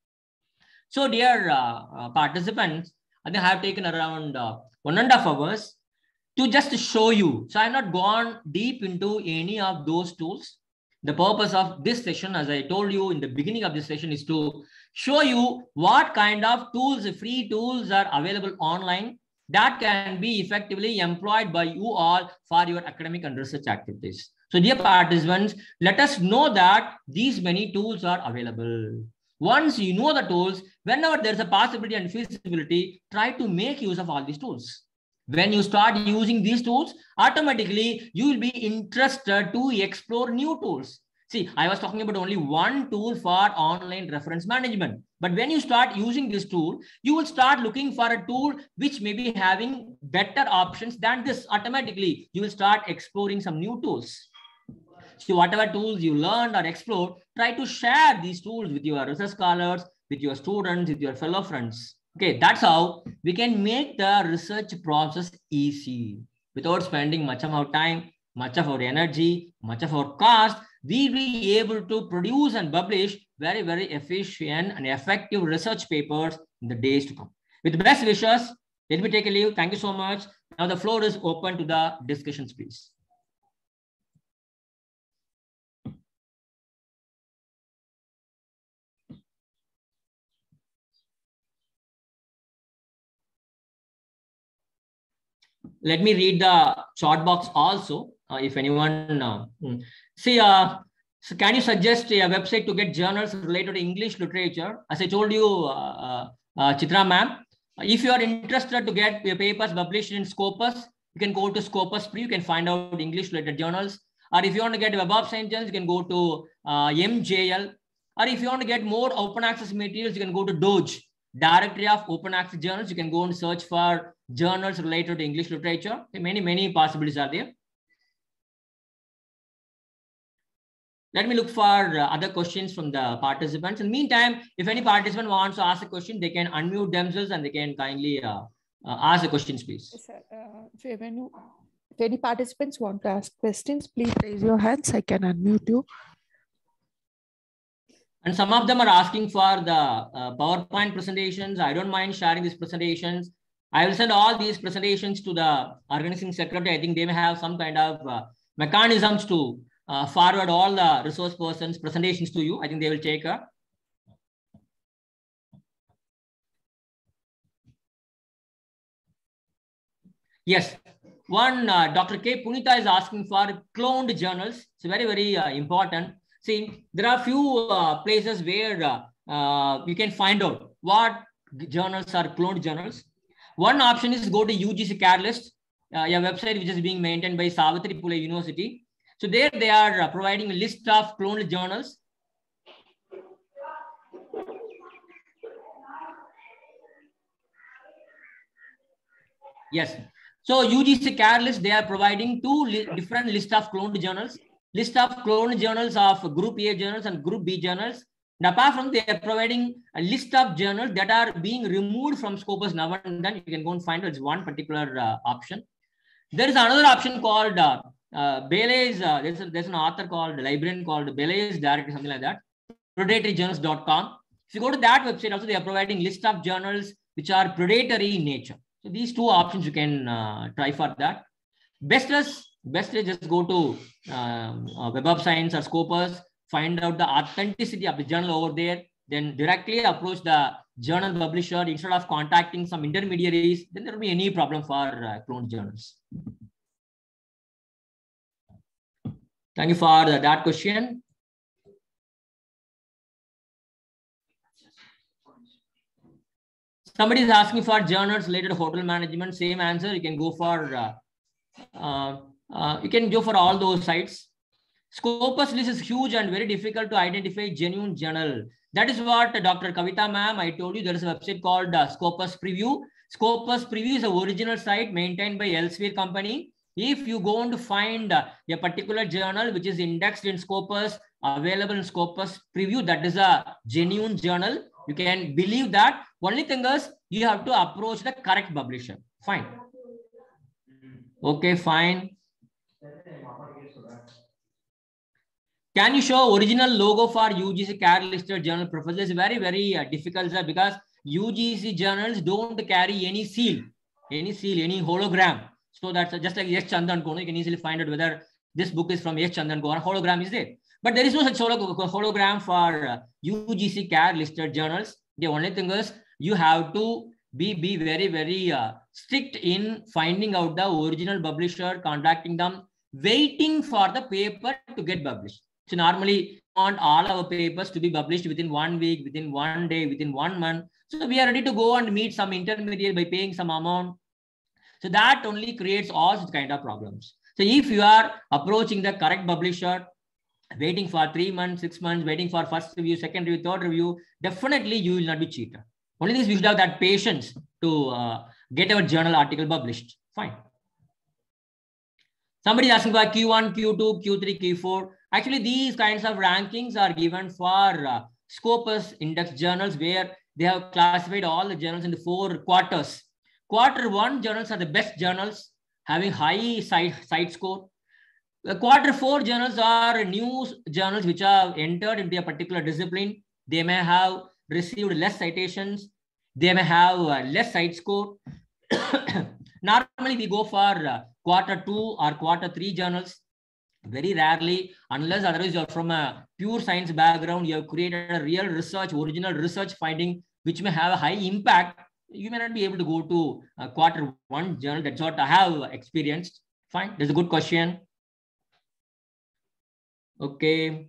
So dear participants, I think I have taken around 1.5 hours to just show you. So I have not gone deep into any of those tools. The purpose of this session, as I told you in the beginning of this session, is to show you what kind of tools, free tools are available online that can be effectively employed by you all for your academic and research activities. So dear participants, let us know that these many tools are available. Once you know the tools, whenever there's a possibility and feasibility, try to make use of all these tools. When you start using these tools, automatically you will be interested to explore new tools. See, I was talking about only one tool for online reference management. But when you start using this tool, you will start looking for a tool which may be having better options than this. Automatically, you will start exploring some new tools. So whatever tools you learned or explored, try to share these tools with your research scholars, with your students, with your fellow friends. Okay, that's how we can make the research process easy without spending much of our time, much of our energy, much of our cost. We'll be able to produce and publish very, very efficient and effective research papers in the days to come. With the best wishes, let me take a leave. Thank you so much. Now the floor is open to the discussions, please. Let me read the chat box also. If anyone see, so can you suggest a website to get journals related to English literature? As I told you, Chitra ma'am, if you are interested to get your papers published in Scopus, you can go to Scopus Preview. You can find out English related journals. Or if you want to get Web of Science journals, you can go to MJL. Or if you want to get more open access materials, you can go to DOJ, Directory of Open Access Journals. You can go and search for journals related to English literature. Many possibilities are there. Let me look for other questions from the participants. In the meantime, if any participant wants to ask a question, they can unmute themselves and they can kindly ask the questions, please. Yes, sir. If any participants want to ask questions, please raise your hands. I can unmute you. And some of them are asking for the PowerPoint presentations. I don't mind sharing these presentations. I will send all these presentations to the organizing secretary. I think they may have some kind of mechanisms to forward all the resource persons' presentations to you. I think they will take Yes. One, Dr. K. Punita is asking for cloned journals. It's very, very important. See, there are few places where you can find out what journals are cloned journals. One option is go to UGC CAR list, a website which is being maintained by Savitri Phule University. So there they are providing a list of cloned journals. Yes. So UGC CAR list, they are providing two different list of cloned journals. List of cloned journals of Group A journals and Group B journals. And apart from, they are providing a list of journals that are being removed from Scopus now and then. You can go and find it's one particular option. There is another option called Bailey's. There's an author called, librarian called Bailey's Directory, something like that. PredatoryJournals.com. If you go to that website, also they are providing list of journals which are predatory in nature. So these two options you can try for that. Best is just go to Web of Science or Scopus, find out the authenticity of the journal over there, then directly approach the journal publisher instead of contacting some intermediaries. Then there will be any problem for cloned journals. Thank you for that question. Somebody is asking for journals related to hotel management. Same answer. You can go for all those sites. Scopus list is huge and very difficult to identify genuine journal. That is what Dr. Kavita ma'am, I told you there is a website called Scopus Preview. Scopus Preview is an original site maintained by Elsevier company. If you go on to find a particular journal which is indexed in Scopus, available in Scopus Preview, that is a genuine journal. You can believe that. Only thing is you have to approach the correct publisher. Fine. Okay, fine. Can you show original logo for UGC CAR listed journal? Professor, is very, very difficult, sir, because UGC journals don't carry any seal, any hologram. So that's just like S. Chandan Kono. You can easily find out whether this book is from S. Chandan Kono. Hologram is there. But there is no such hologram for UGC CAR listed journals. The only thing is you have to be very, very strict in finding out the original publisher, contacting them, waiting for the paper to get published. So normally we want all our papers to be published within 1 week, within 1 day, within 1 month. So we are ready to go and meet some intermediate by paying some amount. So that only creates all such kind of problems. So if you are approaching the correct publisher, waiting for 3 months, 6 months, waiting for first review, second review, third review, definitely you will not be cheated. Only this we should have that patience to get our journal article published. Fine. Somebody is asking for Q1, Q2, Q3, Q4. Actually, these kinds of rankings are given for Scopus index journals where they have classified all the journals into 4 quarters. Quarter 1 journals are the best journals having high site score. The quarter 4 journals are news journals which have entered into a particular discipline. They may have received less citations. They may have less site score. Normally, we go for quarter 2 or quarter 3 journals. Very rarely, unless otherwise you're from a pure science background, you have created a real research, original research finding, which may have a high impact. You may not be able to go to a quarter 1 journal. That's what I have experienced. Fine. That's a good question. Okay.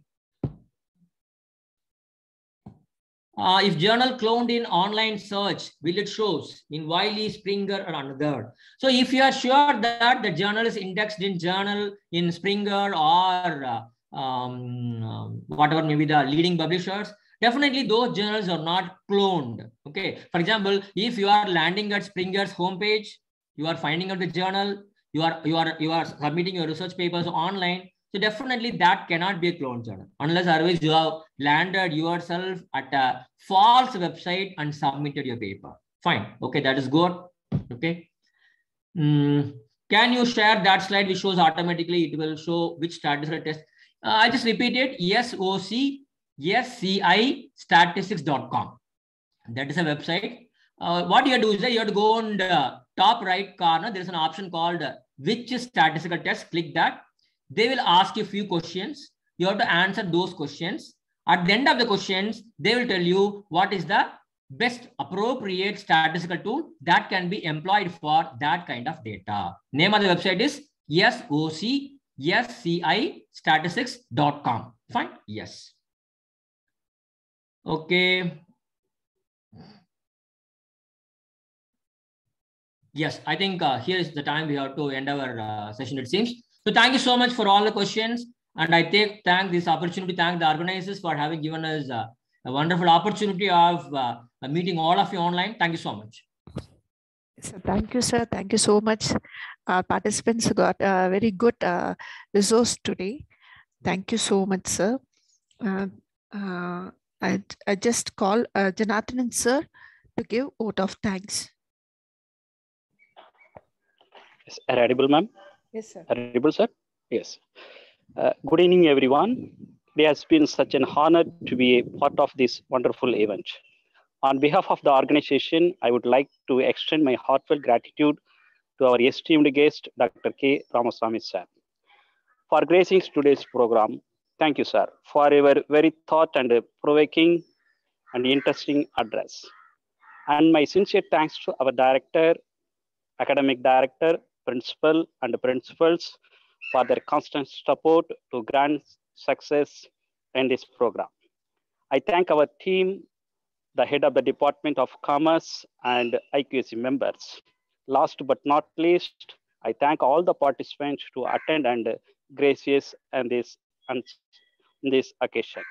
If journal cloned in online search, will it shows in Wiley, Springer, or another? So if you are sure that the journal is indexed in journal in Springer or whatever maybe the leading publishers, definitely those journals are not cloned. Okay. For example, if you are landing at Springer's homepage, you are finding out the journal, you are submitting your research papers online. So definitely that cannot be a clone journal unless otherwise you have landed yourself at a false website and submitted your paper. Fine. Okay, that is good. Okay. Can you share that slide which shows automatically it will show which statistical test? I just repeat it. SCI statistics.com. That is a website. What you have to do is that you have to go on the top right corner. There is an option called which statistical test. Click that. They will ask you a few questions. You have to answer those questions. At the end of the questions, they will tell you what is the best appropriate statistical tool that can be employed for that kind of data. Name of the website is SOCSCI statistics.com. Fine. Yes. Okay. Yes, I think here is the time we have to end our session, it seems. So thank you so much for all the questions. And I thank this opportunity, thank the organizers for having given us a wonderful opportunity of meeting all of you online. Thank you so much. So thank you, sir. Thank you so much. Our participants got a very good resource today. Thank you so much, sir. I just call Janathan sir to give vote of thanks. Yes, audible, ma'am? Yes, sir. Audible, sir? Yes. Good evening, everyone. It has been such an honor to be a part of this wonderful event. On behalf of the organization, I would like to extend my heartfelt gratitude to our esteemed guest, Dr. K. Ramaswamy, sir, for gracing today's program. Thank you, sir, for your very thought and provoking and interesting address. And my sincere thanks to our director, academic director, principal, and principals for their constant support to grant success in this program. I thank our team, the head of the Department of Commerce and IQAC members. Last but not least, I thank all the participants to attend and gracious in this occasion.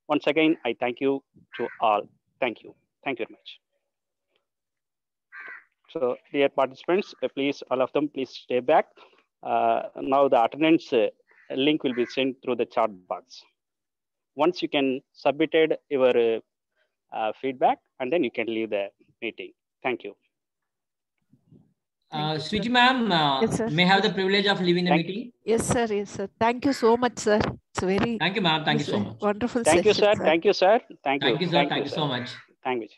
Once again, I thank you to all. Thank you. Thank you very much. So, dear participants, please, all of them, please stay back. Now the attendance link will be sent through the chat box. Once you can submitted your feedback, and then you can leave the meeting. Thank you. Switi ma'am, yes, sir. may I have the privilege of leaving the meeting? Yes, sir. Yes, sir. Thank you so much, sir. It's very. Thank you, ma'am. Thank you so much. Thank Wonderful session, you, sir. sir. Thank you, sir. Thank you. Thank you, sir. Thank you so much. Thank you.